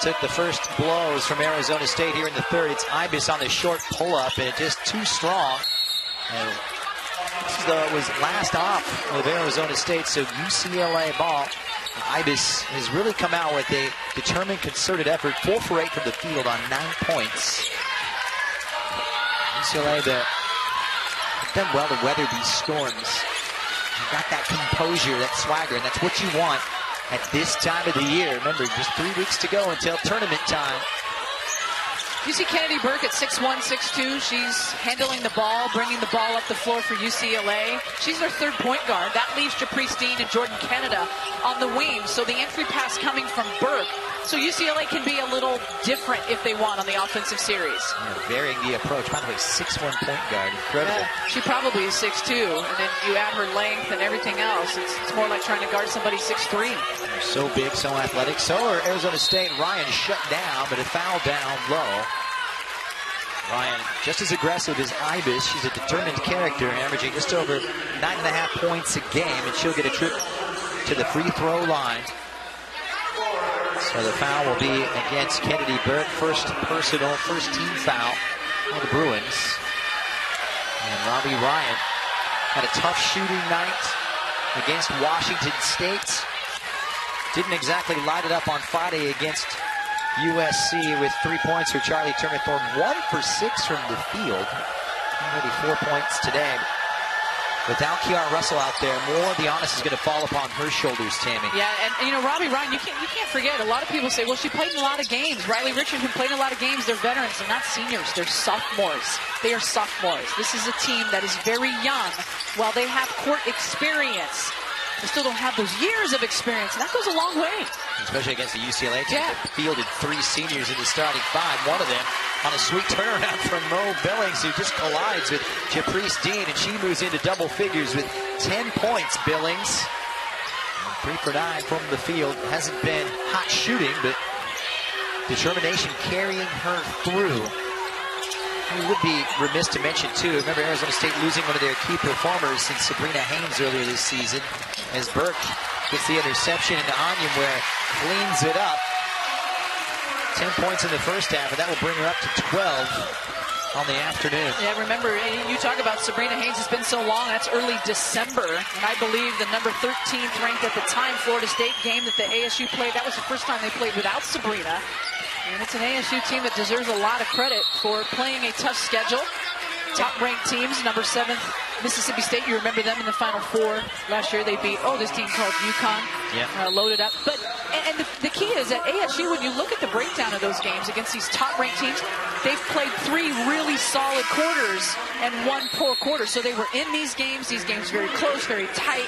took the first blows from Arizona State here in the third. It's Ibis on the short pull-up, and just too strong. And this was last off of Arizona State, so UCLA ball. Ibis has really come out with a determined, concerted effort. 4 for 8 from the field on 9 points. UCLA, they've done well to weather these storms. They've got that composure, that swagger, and that's what you want at this time of the year. Remember, just 3 weeks to go until tournament time. You see Kennedy Burke at 6'1", 6'2". She's handling the ball, bringing the ball up the floor for UCLA. She's their 3rd point guard. That leaves Japrice Dean and Jordan Canada on the wing. So the entry pass coming from Burke. So UCLA can be a little different if they want on the offensive series. Yeah, varying the approach. By the way, 6'1" point guard. Incredible. Yeah, she probably is 6'2", and then you add her length and everything else. It's more like trying to guard somebody 6'3". They're so big, so athletic. So are Arizona State. Ryan shut down, but a foul down low. Ryan, just as aggressive as Ibis. She's a determined character, averaging just over 9.5 points a game, and she'll get a trip to the free throw line. So the foul will be against Kennedy Burke. First personal, first team foul on the Bruins. And Robbie Ryan had a tough shooting night against Washington State. Didn't exactly light it up on Friday against USC with 3 points for Charlie Turner-Thorne. 1 for 6 from the field. Already 4 points today. Without Kiara Russell out there, more of the onus is going to fall upon her shoulders, Tammy. Yeah, and you know, Robbie Ryan, you can't forget, a lot of people say, well, she played in a lot of games. Riley Richardson played in a lot of games. They're veterans. They're not seniors. They're sophomores. They are sophomores. This is a team that is very young. While they have court experience, they still don't have those years of experience, and that goes a long way. Especially against the UCLA team that fielded 3 seniors in the starting 5. One of them on a sweet turnaround from Mo Billings, who just collides with Japrice Dean, and she moves into double figures with 10 points, Billings. 3 for 9 from the field. Hasn't been hot shooting, but determination carrying her through. We would be remiss to mention, too, remember Arizona State losing one of their key performers in Sabrina Haynes earlier this season, as Burke gets the interception into Onyenware, cleans it up. 10 points in the first half, and that will bring her up to 12 on the afternoon. Yeah, remember, you talk about Sabrina Haynes, it's been so long, that's early December, and I believe the number 13th ranked at the time Florida State game that the ASU played, that was the first time they played without Sabrina. And it's an ASU team that deserves a lot of credit for playing a tough schedule. Top-ranked teams, number 7th, Mississippi State. You remember them in the Final Four last year. They beat, this team called UConn, loaded up. But and the key is at ASU, when you look at the breakdown of those games against these top-ranked teams, they've played 3 really solid quarters and 1 poor quarter. So they were in these games very close, very tight.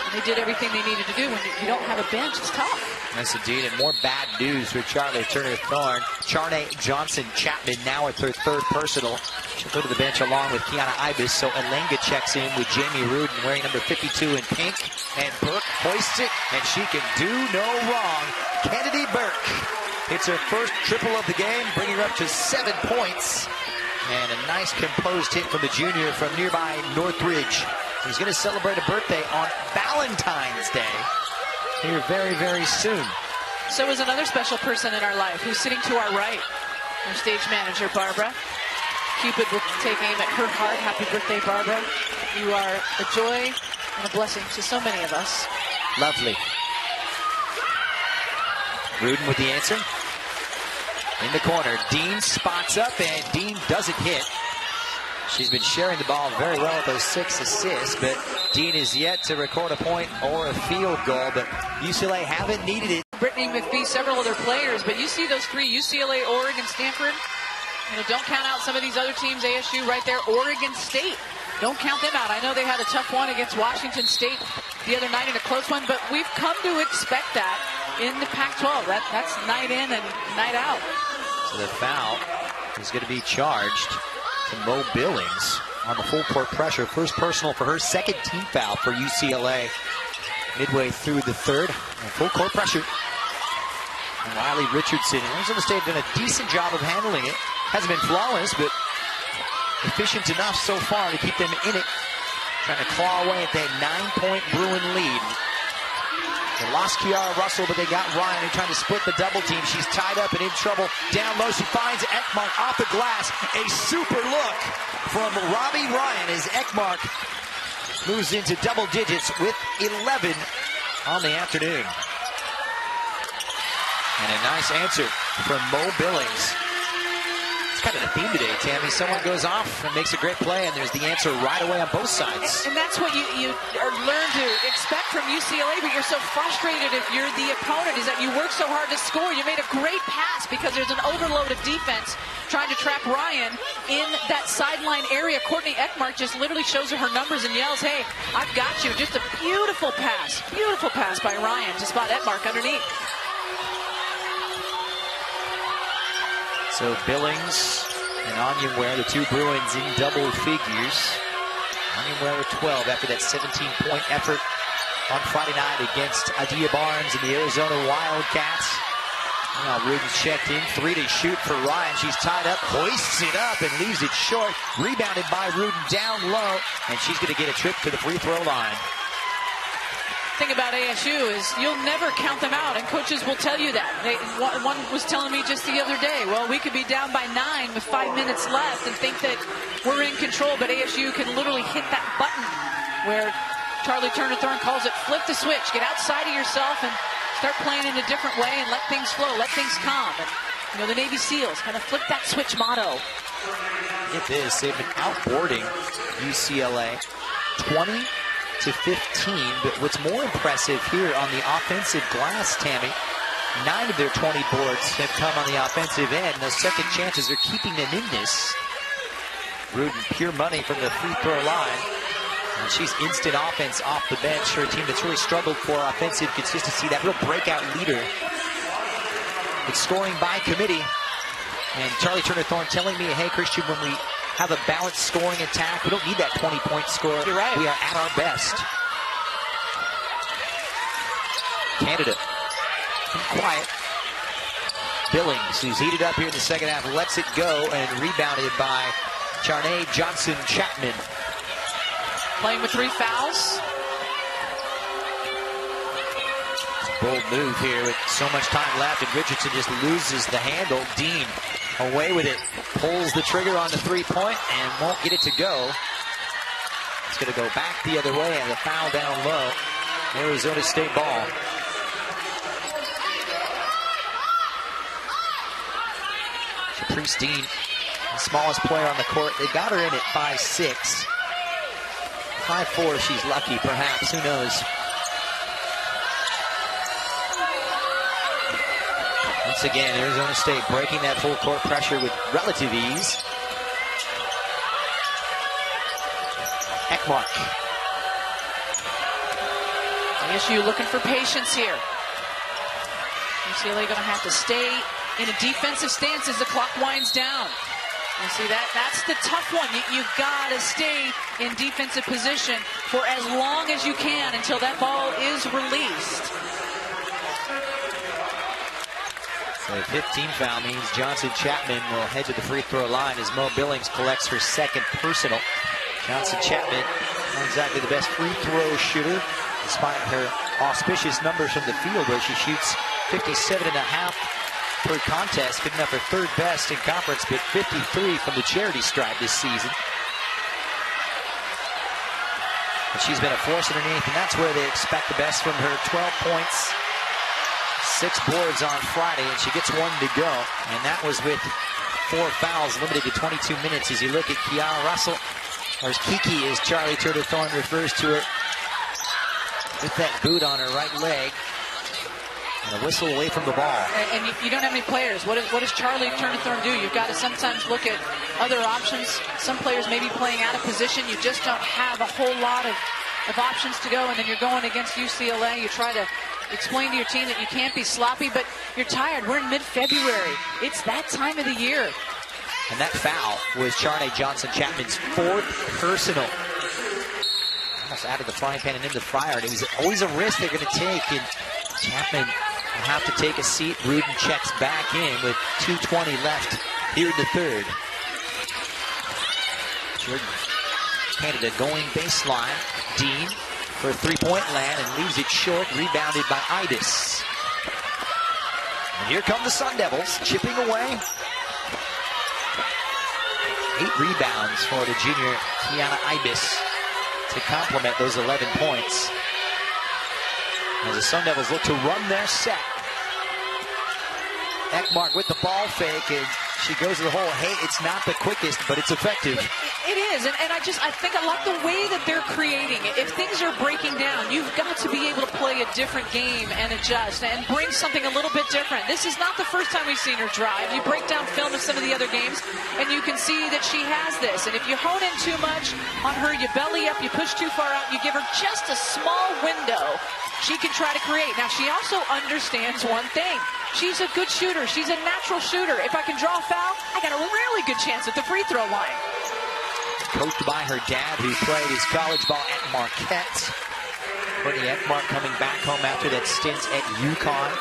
And they did everything they needed to do. When you don't have a bench, it's tough. Yes, indeed, and more bad news for Charlie Turner-Thorne. Charnay Johnson-Chapman now at her 3rd personal. She'll go to the bench along with Kiana Ibis, so Alenga checks in with Jamie Rudin wearing number 52 in pink, and Burke hoists it, and she can do no wrong. Kennedy Burke hits her first triple of the game, bringing her up to 7 points, and a nice composed hit from the junior from nearby Northridge. He's going to celebrate a birthday on Valentine's Day here very, very soon. So is another special person in our life who's sitting to our right, our stage manager, Barbara. Cupid will take aim at her heart. Happy birthday, Barbara. You are a joy and a blessing to so many of us. Lovely. Rudin with the answer. In the corner, Dean spots up, and Dean doesn't hit. She's been sharing the ball very well with those 6 assists, but Dean is yet to record a point or a field goal, but UCLA haven't needed it. Brittany McPhee, several other players, but you see those 3, UCLA, Oregon, Stanford. Don't count out some of these other teams, ASU right there, Oregon State. Don't count them out. I know they had a tough one against Washington State the other night in a close one, but we've come to expect that in the Pac-12. That's night in and night out. So the foul is going to be charged to Mo Billings on the full court pressure. First personal for her, 2nd team foul for UCLA. Midway through the 3rd, and full court pressure. And Riley Richardson, Arizona State done a decent job of handling it. Hasn't been flawless, but efficient enough so far to keep them in it. Trying to claw away at that 9-point Bruin lead. They lost Kiara Russell, but they got Ryan, who's trying to split the double team. She's tied up and in trouble. Down low, she finds Ekmark off the glass. A super look from Robbie Ryan as Ekmark moves into double digits with 11 on the afternoon. And a nice answer from Mo Billings. It's kind of the theme today, Tammy. Someone goes off and makes a great play, and there's the answer right away on both sides. And that's what you learn to expect from UCLA, but you're so frustrated if you're the opponent, is that you work so hard to score. You made a great pass because there's an overload of defense trying to trap Ryan in that sideline area. Courtney Ekmark just literally shows her her numbers and yells, hey, I've got you. Just a beautiful pass by Ryan to spot Ekmark underneath. So Billings and Onyenware, the 2 Bruins in double figures. Onyenware with 12 after that 17-point effort on Friday night against Adia Barnes and the Arizona Wildcats. Now Rudin's checked in, 3 to shoot for Ryan. She's tied up, hoists it up and leaves it short. Rebounded by Rudin down low, and she's going to get a trip to the free throw line. The thing about ASU is you'll never count them out, and coaches will tell you that. One was telling me just the other day, well, we could be down by 9 with 5 minutes left and think that we're in control, but ASU can literally hit that button where Charlie Turner-Thorne calls it flip the switch, get outside of yourself and start playing in a different way and let things flow, let things calm. And, the Navy SEALs kind of flip that switch motto. Get this, they've been outboarding UCLA 20-15, but what's more impressive here on the offensive glass, Tammy, 9 of their 20 boards have come on the offensive end. Those second chances are keeping them in this. Rudin, pure money from the free throw line. And she's instant offense off the bench for a team that's really struggled for offensive consistency. That real breakout leader. It's scoring by committee. And Charlie Turner-Thorne telling me, hey, Christian, when we have a balanced scoring attack, we don't need that 20-point score. You're right. We are at our best. Canada, quiet. Billings, who's heated up here in the second half, lets it go and rebounded by Charnay Johnson-Chapman. Playing with 3 fouls. Bold move here with so much time left, and Richardson just loses the handle. Dean away with it, pulls the trigger on the 3-point and won't get it to go. It's going to go back the other way, and the foul down low. Arizona State ball. Caprice Dean, the smallest player on the court. They got her in at 5'6". 5'4", she's lucky, perhaps. Who knows? Once again, Arizona State breaking that full court pressure with relative ease. Ekmark. ASU looking for patience here. UCLA going to have to stay in a defensive stance as the clock winds down. You see that's the tough one. You've got to stay in defensive position for as long as you can until that ball is released. So a 15 foul means Johnson-Chapman will head to the free throw line as Mo Billings collects her second personal. Johnson-Chapman, not exactly the best free throw shooter, despite her auspicious numbers from the field, where she shoots 57.5 per contest, picking up her 3rd best in conference, but 53 from the charity stripe this season. But she's been a force underneath, and that's where they expect the best from her. 12 points, 6 boards on Friday, and she gets 1 to go. And that was with 4 fouls, limited to 22 minutes. As you look at Kiara Russell, or Kiki as Charlie Turner-Thorne refers to her, with that boot on her right leg. And a whistle away from the ball. And you don't have any players. What does Charlie Turner-Thorne do? You've got to sometimes look at other options. Some players may be playing out of position. You just don't have a whole lot of options to go. And then you're going against UCLA. You try to explain to your team that you can't be sloppy, but you're tired. We're in mid-February. It's that time of the year. And that foul was Charnay Johnson-Chapman's 4th personal. Almost out of the frying pan and into the fryer. And it was always a risk they're going to take. And Chapman will have to take a seat. Rudin checks back in with 2:20 left here in the 3rd. Jordan Canada going baseline. Dean for a 3-point land and leaves it short. Rebounded by Ibis. And here come the Sun Devils chipping away. 8 rebounds for the junior Kiana Ibis to complement those 11 points. As the Sun Devils look to run their set. Ekmark with the ball fake, and she goes to the hole. Hey, it's not the quickest, but it's effective. It is, and I think I like the way that they're creating it. If things are breaking down, you've got to be able to play a different game and adjust and bring something a little bit different. This is not the first time we've seen her drive. You break down film of some of the other games, and you can see that she has this. And if you hone in too much on her, you belly up, you push too far out, you give her just a small window, she can try to create. Now, she also understands one thing. She's a good shooter. She's a natural shooter. If I can draw a foul, I got a really good chance at the free throw line. Coached by her dad, who played his college ball at Marquette. Courtney Ekmark coming back home after that stint at UConn.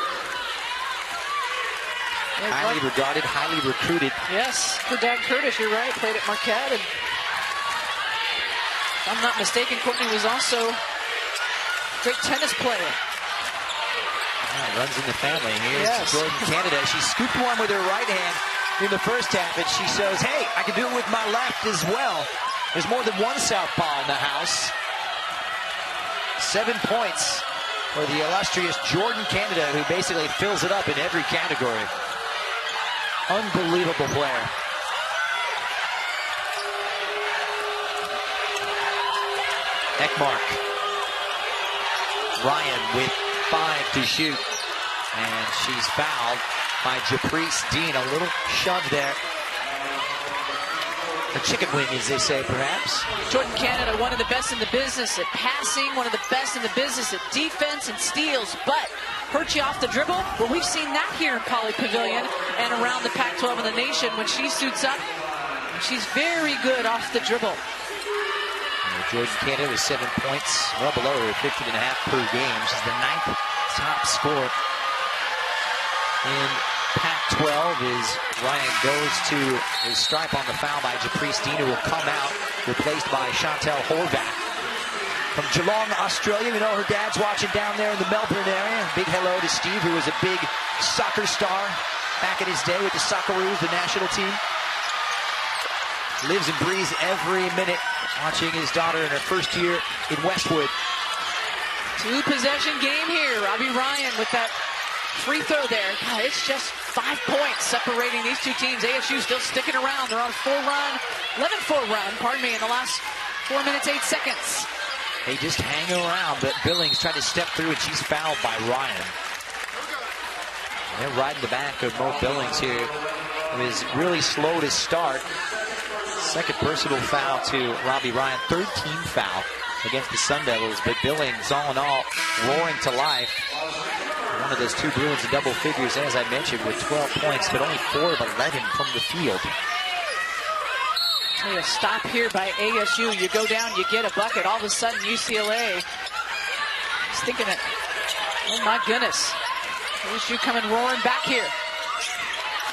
Highly regarded, highly recruited. Yes, her dad Curtis, you're right, played at Marquette. And if I'm not mistaken, Courtney was also a great tennis player. Yeah, runs in the family. Here's Jordan Canada. She scooped one with her right hand in the first half, and she shows, hey, I can do it with my left as well. There's more than one southpaw in the house. 7 points for the illustrious Jordan Canada, who basically fills it up in every category. Unbelievable player. Ekmark. Ryan with 5 to shoot. And she's fouled by Caprice Dean. A little shove there. A chicken wing, as they say, perhaps. Jordan Canada, one of the best in the business at passing, one of the best in the business at defense and steals, but hurt you off the dribble? Well, we've seen that here in Pauley Pavilion and around the Pac-12 and the nation. When she suits up, she's very good off the dribble. Jordan Canada with 7 points, well below her 15.5 per game. She's the 9th top scorer in Pac-12 as Ryan goes to a stripe on the foul by Japrice Dean, who will come out, replaced by Chantel Horvath. From Geelong, Australia, we know her dad's watching down there in the Melbourne area. Big hello to Steve, who was a big soccer star back in his day with the Socceroos, the national team. Lives and breathes every minute watching his daughter in her first year in Westwood. 2-possession game here. Robbie Ryan with that free throw there. God, it's just 5 points separating these two teams. ASU still sticking around. They're on a 11-4 run, pardon me, in the last 4 minutes, 8 seconds. They just hang around, but Billings tried to step through, and she's fouled by Ryan. They're riding the back of Mo Billings here, who is really slow to start. Second personal foul to Robbie Ryan. 13th foul against the Sun Devils, but Billings, all in all, roaring to life. One of those two Bruins in double figures, as I mentioned, with 12 points, but only 4 of 11 from the field. A stop here by ASU. You go down, you get a bucket. All of a sudden, UCLA is thinking that, oh my goodness, ASU coming roaring back here.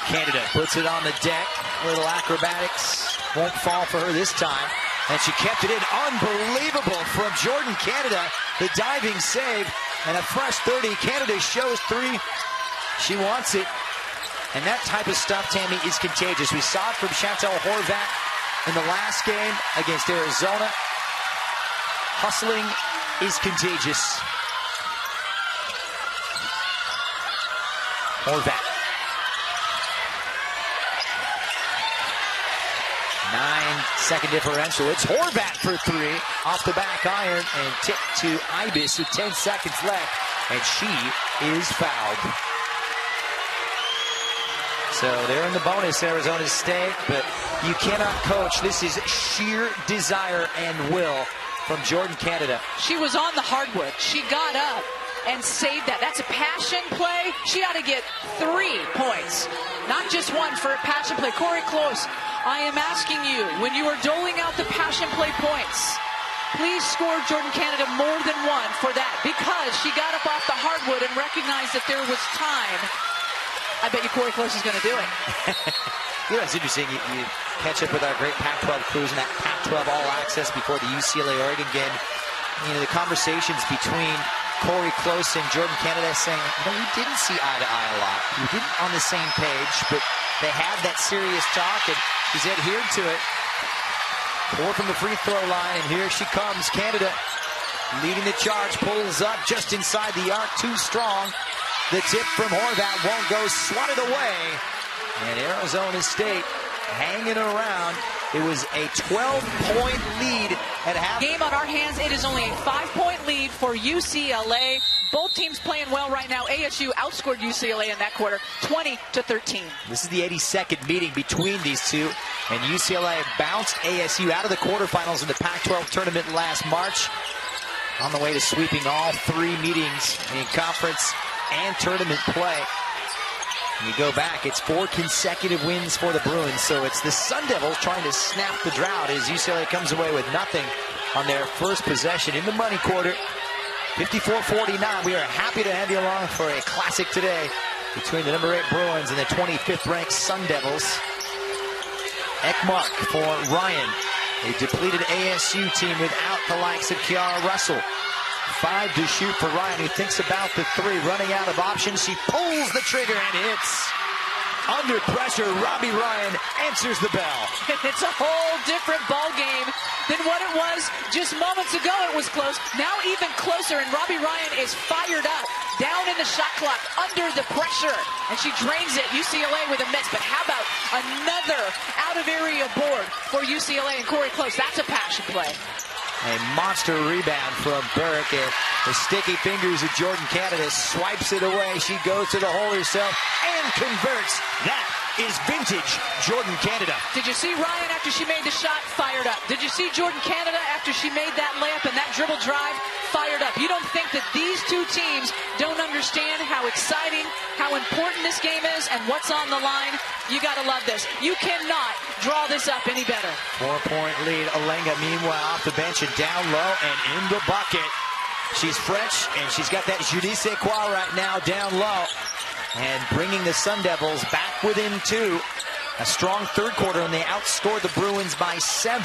Canada puts it on the deck. Little acrobatics. Won't fall for her this time. And she kept it in. Unbelievable from Jordan Canada. The diving save and a fresh 30. Canada shows 3. She wants it. And that type of stuff, Tammy, is contagious. We saw it from Chantel Horvath in the last game against Arizona. Hustling is contagious. Horvath. 9-second differential. It's Horvath for 3 off the back iron and tipped to Ibis with 10 seconds left, and she is fouled. So they're in the bonus, Arizona State, but you cannot coach. This is sheer desire and will from Jordan Canada. She was on the hardwood. She got up and saved that. That's a passion play. She ought to get 3 points, not just 1 for a passion play. Corey Close, I am asking you, when you are doling out the passion play points, please score Jordan Canada more than 1 for that, because she got up off the hardwood and recognized that there was time. I bet you Corey Close is going to do it. You know, it's interesting. You catch up with our great Pac-12 crews and that Pac-12 All Access before the UCLA-Oregon game. You know, the conversations between Corey Close and Jordan Canada saying, you know, we didn't see eye to eye a lot. We didn't on the same page, but they had that serious talk, and he's adhered to it. 4 from the free throw line, and here she comes. Canada leading the charge, pulls up just inside the arc, too strong. The tip from Horvath won't go, swatted away. And Arizona State hanging around. It was a 12-point lead at half. Game on our hands. It is only a 5-point lead for UCLA. Both teams playing well right now. ASU outscored UCLA in that quarter, 20-13. This is the 82nd meeting between these two, and UCLA bounced ASU out of the quarterfinals in the Pac-12 tournament last March, on the way to sweeping all 3 meetings in conference and tournament play. You go back, it's 4 consecutive wins for the Bruins, so it's the Sun Devils trying to snap the drought as UCLA comes away with nothing on their first possession in the money quarter. 54-49. We are happy to have you along for a classic today between the number 8 Bruins and the 25th ranked Sun Devils. Ekmark for Ryan, a depleted ASU team without the likes of Kiara Russell. 5 to shoot for Ryan, who thinks about the 3, running out of options. She pulls the trigger and hits. Under pressure, Robbie Ryan answers the bell. It's a whole different ball game than what it was just moments ago. It was close. Now even closer, and Robbie Ryan is fired up. Down in the shot clock, under the pressure. And she drains it. UCLA with a miss. But how about another out-of-area board for UCLA and Corey Close? That's a passion play. A monster rebound from Burke, and the sticky fingers of Jordan Canada swipes it away. She goes to the hole herself and converts. That is vintage Jordan Canada. Did you see Ryan after she made the shot? Fired up. Did you see Jordan Canada after she made that layup and that dribble drive? Fired up. You don't think that these two teams don't understand how exciting, how important this game is, and what's on the line? You got to love this. You cannot draw this up any better. 4-point lead. Olenga, meanwhile, off the bench and down low and in the bucket. She's French, and she's got that je ne sais quoi right now down low. And bringing the Sun Devils back within 2. A strong third quarter, and they outscored the Bruins by 7.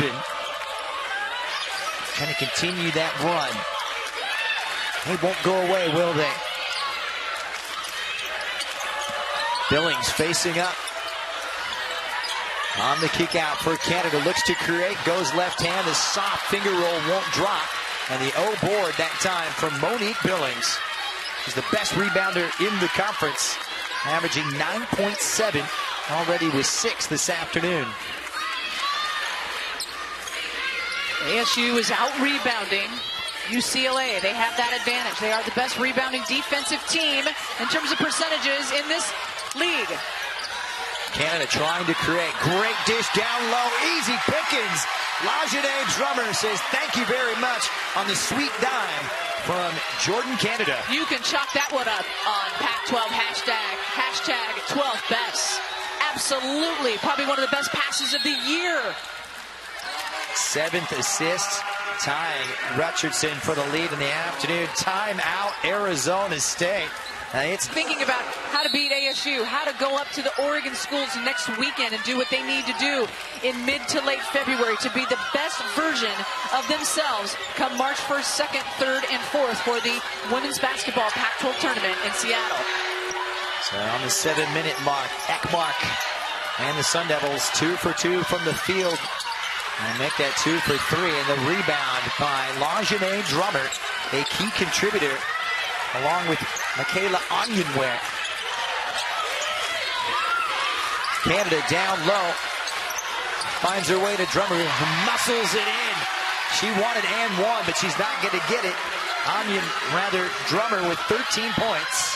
Trying to continue that run. They won't go away, will they? Billings facing up. On the kick out for Canada. Looks to create. Goes left hand. The soft finger roll won't drop. And the O board that time from Monique Billings. She's the best rebounder in the conference. Averaging 9.7. Already with 6 this afternoon. ASU is out rebounding UCLA. They have that advantage. They are the best rebounding defensive team in terms of percentages in this league. Canada trying to create. Great dish down low. Easy pickings. LaJeanne Drummer says thank you very much on the sweet dime from Jordan Canada. You can chalk that one up on Pac-12 hashtag 12 best. Absolutely. Probably one of the best passes of the year. 7th assist, tying Richardson for the lead in the afternoon. Timeout, Arizona State. It's thinking about how to beat ASU, how to go up to the Oregon schools next weekend and do what they need to do in mid to late February to be the best version of themselves come March 1st, 2nd, 3rd, and 4th for the women's basketball Pac-12 tournament in Seattle. So on the 7-minute mark, Ekmark and the Sun Devils 2 for 2 from the field. And make that 2 for 3, and the rebound by LaJeanne Drummer, a key contributor, along with Michaela Onyenware. Canada down low, finds her way to Drummer, who muscles it in. She wanted and won, but she's not going to get it. Drummer with 13 points.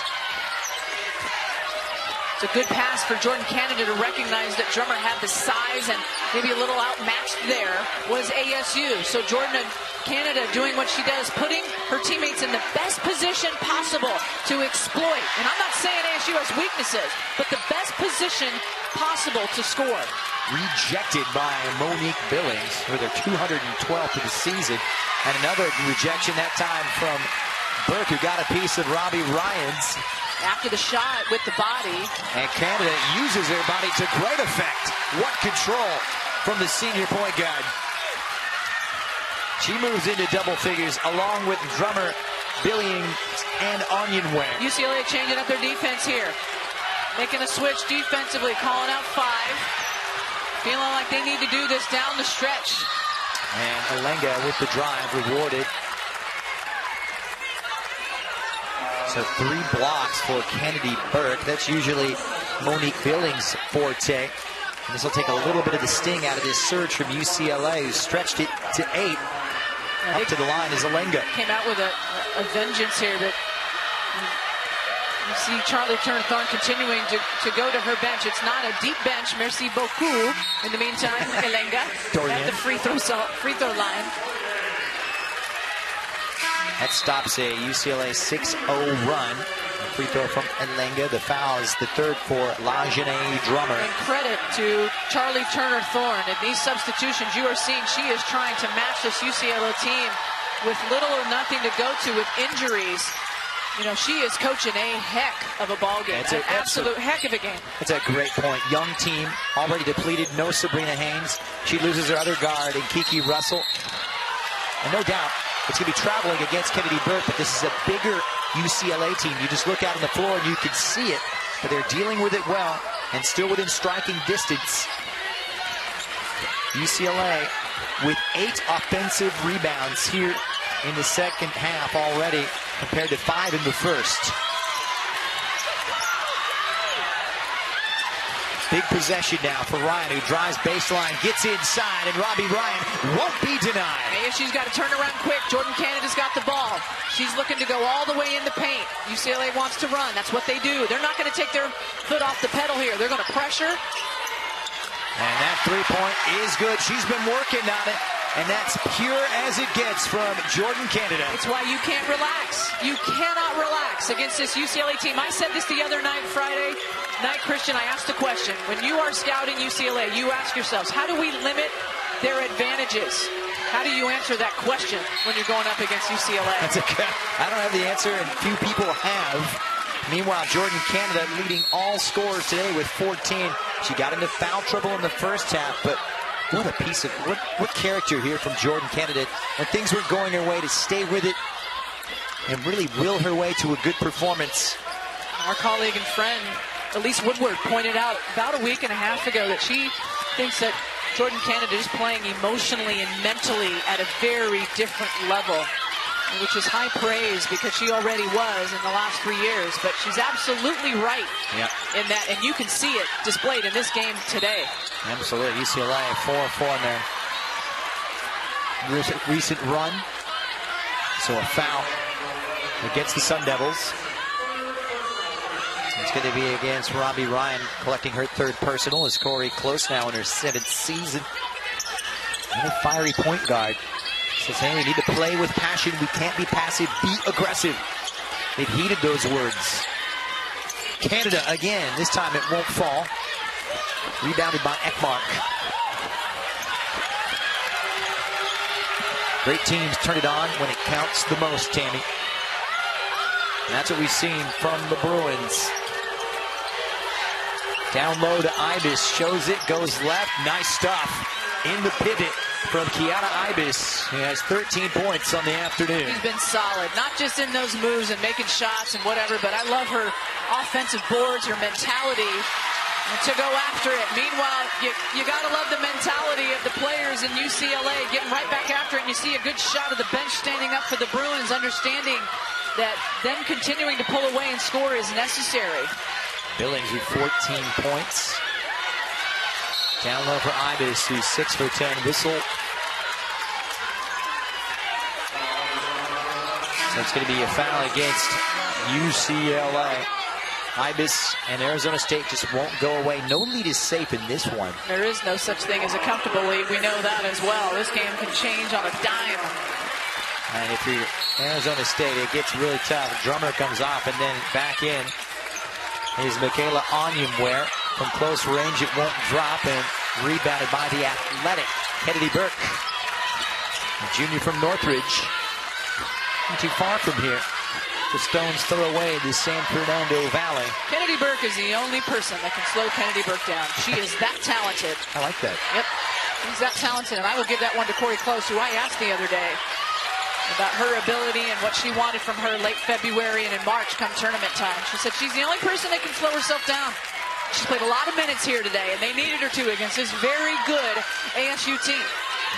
It's a good pass for Jordan Canada to recognize that Drummer had the size and maybe a little outmatched there was ASU. So Jordan Canada doing what she does, putting her teammates in the best position possible to exploit. And I'm not saying ASU has weaknesses, but the best position possible to score. Rejected by Monique Billings with her 212th of the season. And another rejection that time from Burke, who got a piece of Robbie Ryan's. After the shot with the body. And Canada uses her body to great effect. What control from the senior point guard. She moves into double figures along with Drummer, Billings, and Onyenware. UCLA changing up their defense here. Making a switch defensively, calling out 5. Feeling like they need to do this down the stretch. And Olenga with the drive rewarded. So 3 blocks for Kennedy Burke. That's usually Monique Billings' forte. And this will take a little bit of the sting out of this surge from UCLA, who stretched it to 8. Up to the line is Olenga. Came out with a vengeance here. That you see Charlie Turner-Thorne continuing to go to her bench. It's not a deep bench. Merci beaucoup. In the meantime, Olenga at the free throw line. That stops a UCLA 6-0 run. A free throw from Olenga. The foul is the 3rd for LaJeanne Drummer. And credit to Charlie Turner-Thorne. In these substitutions you are seeing, she is trying to match this UCLA team with little or nothing to go to with injuries. You know, she is coaching a heck of a ball game. It's an absolute heck of a game. It's a great point. Young team, already depleted. No Sabrina Haynes. She loses her other guard in Kiki Russell. And no doubt, it's going to be traveling against Kennedy Burke, but this is a bigger UCLA team. You just look out on the floor and you can see it, but they're dealing with it well and still within striking distance. UCLA with 8 offensive rebounds here in the second half already, compared to 5 in the first. Big possession now for Ryan, who drives baseline, gets inside, and Robbie Ryan won't be denied. Maybe she's got to turn around quick. Jordan Canada's got the ball. She's looking to go all the way in the paint. UCLA wants to run. That's what they do. They're not going to take their foot off the pedal here. They're going to pressure. And that three-point is good. She's been working on it. And that's pure as it gets from Jordan Canada. It's why you can't relax. You cannot relax against this UCLA team. I said this the other night, Friday night, Christian. I asked a question. When you are scouting UCLA, you ask yourselves, how do we limit their advantages? How do you answer that question when you're going up against UCLA? I don't have the answer, and few people have. Meanwhile, Jordan Canada leading all scorers today with 14. She got into foul trouble in the first half, but what a piece of, what character here from Jordan Canada. When things were going her way, to stay with it and really will her way to a good performance. Our colleague and friend, Elise Woodward, pointed out about a week and a half ago that she thinks that Jordan Canada is playing emotionally and mentally at a very different level, which is high praise because she already was in the last 3 years. But she's absolutely right in that, and you can see it displayed in this game today. Absolutely. UCLA 4-4 in their recent run. So a foul against the Sun Devils. It's going to be against Robbie Ryan, collecting her third personal, as Corey Close now in her 7th season. And a fiery point guard. Says, hey, we need to play with passion. We can't be passive. Be aggressive. They've heeded those words. Canada again. This time it won't fall. Rebounded by Ekmark. Great teams turn it on when it counts the most, Tammy. And that's what we've seen from the Bruins. Down low to Ibis. Shows it. Goes left. Nice stuff. In the pivot from Kiana Ibis. He has 13 points on the afternoon. He's been solid, not just in those moves and making shots and whatever, but I love her offensive boards, her mentality to go after it. Meanwhile, you got to love the mentality of the players in UCLA getting right back after it, and you see a good shot of the bench standing up for the Bruins, understanding that them continuing to pull away and score is necessary. Billings with 14 points. Down low for Ibis, who's 6 for 10. Whistle. So it's going to be a foul against UCLA. Ibis and Arizona State just won't go away. No lead is safe in this one. There is no such thing as a comfortable lead. We know that as well. This game can change on a dime. And if you're Arizona State, it gets really tough. Drummer comes off, and then back in is Michaela Onyemware. From close range, it won't drop, and rebounded by the athletic Kennedy Burke. A junior from Northridge. Not too far from here. The Stones throw away the San Fernando Valley. Kennedy Burke is the only person that can slow Kennedy Burke down. She is that talented. I like that. Yep, she's that talented, and I will give that one to Corey Close, who I asked the other day about her ability and what she wanted from her late February and in March come tournament time. She said she's the only person that can slow herself down. She's played a lot of minutes here today, and they needed her to against this very good ASU team.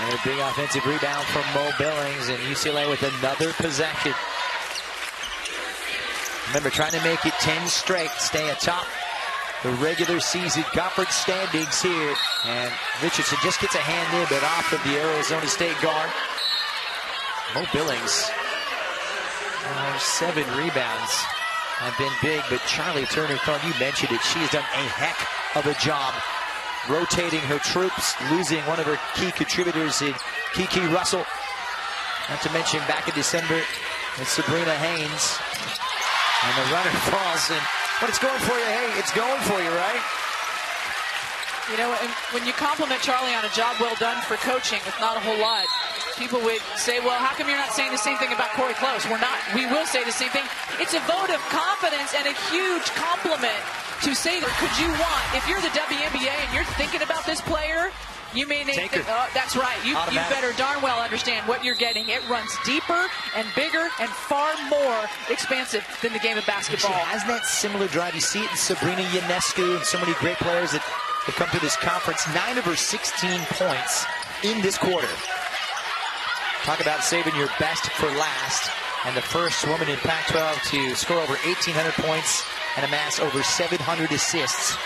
And a big offensive rebound from Mo Billings, and UCLA with another possession. Remember, trying to make it 10 straight, stay atop the regular season conference standings here. And Richardson just gets a hand in, but off of the Arizona State guard. Mo Billings, 7 rebounds have been big, but Charlie Turner, you mentioned it, she has done a heck of a job rotating her troops, losing one of her key contributors in Kiki Russell. Not to mention back in December, it's Sabrina Haynes. And the runner falls, and but it's going for you. Hey, it's going for you, right? You know, and when you compliment Charlie on a job well done for coaching, with not a whole lot, people would say, well, how come you're not saying the same thing about Corey Close? We're not. We will say the same thing. It's a vote of confidence and a huge compliment to say that. Could you want, if you're the WNBA and you're thinking about this player, you may think, that's right. You better darn well understand what you're getting. It runs deeper and bigger and far more expansive than the game of basketball. She has that similar drive. You see it in Sabrina Ionescu and so many great players that have come to this conference. 9 of her 16 points in this quarter. Talk about saving your best for last. And the first woman in Pac-12 to score over 1,800 points and amass over 700 assists.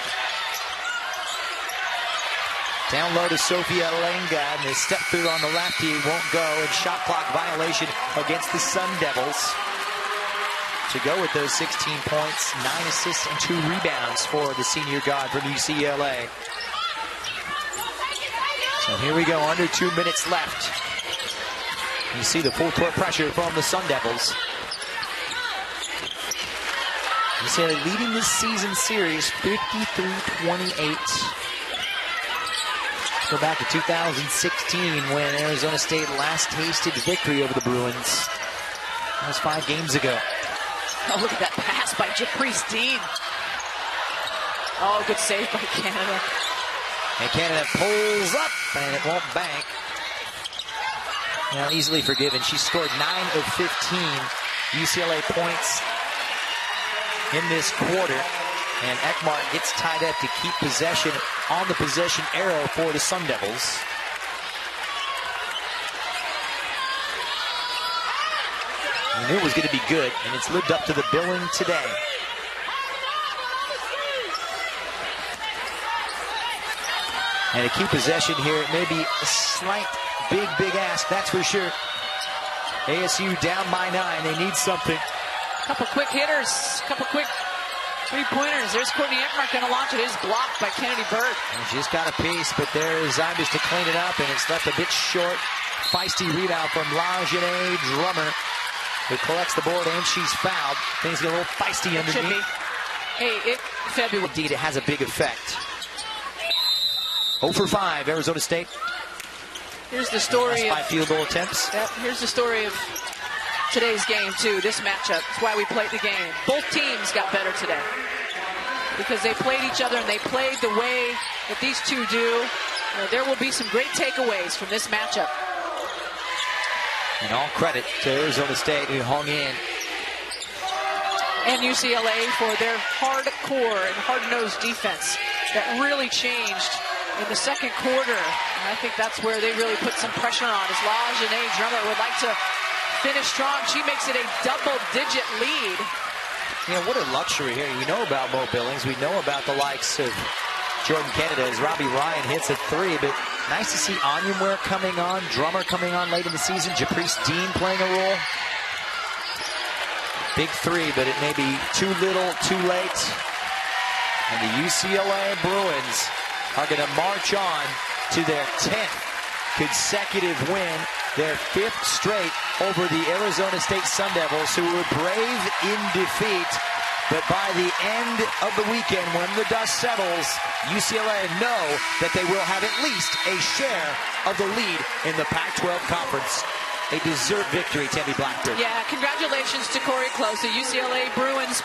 Down low to Sophia Alenga, and the step through on the left, he won't go, and shot clock violation against the Sun Devils. To go with those 16 points, 9 assists and 2 rebounds for the senior guard from UCLA. So here we go, under 2 minutes left. You see the full court pressure from the Sun Devils. UCLA leading this season series 53-28. Go back to 2016 when Arizona State last tasted victory over the Bruins. That was 5 games ago. Oh, look at that pass by Japrice Dean. Oh, good save by Canada. And Canada pulls up, and it won't bank. Now, easily forgiven. She scored 9 of 15 UCLA points in this quarter. And Ekmar gets tied up to keep possession on the possession arrow for the Sun Devils. We knew it was going to be good, and it's lived up to the billing today. And to keep possession here, it may be a slight, big ask, that's for sure. ASU down by 9. They need something. Couple quick hitters, couple quick three-pointers. There's Courtney Ekmark going to launch it. It is blocked by Kennedy Bird. And she's got a piece, but there's Zybis to clean it up, and it's left a bit short. Feisty rebound from LaJeanne Drummer, who collects the board, and she's fouled. Things get a little feisty underneath. Hey, February. Indeed, it has a big effect. 0 for 5, Arizona State. Here's the story of 5 field goal attempts. Yep, here's the story of today's game, too. This matchup. That's why we played the game. Both teams got better today because they played each other and they played the way that these two do. You know, there will be some great takeaways from this matchup. And all credit to Arizona State, who hung in. And UCLA for their hardcore and hard-nosed defense that really changed in the second quarter. And I think that's where they really put some pressure on, as LaJeanne Drummer would like to finish strong. She makes it a double-digit lead. You know, what a luxury here. We know about Mo Billings. We know about the likes of Jordan Canada as Robbie Ryan hits a 3, but nice to see Onyenware coming on, Drummer coming on late in the season, Japrice Dean playing a role. Big 3, but it may be too little, too late. And the UCLA Bruins are going to march on to their 10th consecutive win, their 5th straight over the Arizona State Sun Devils, who were brave in defeat. But by the end of the weekend, when the dust settles, UCLA know that they will have at least a share of the lead in the Pac-12 conference. A deserved victory, Tammy Blackburn. Yeah, congratulations to Corey Close, the UCLA Bruins.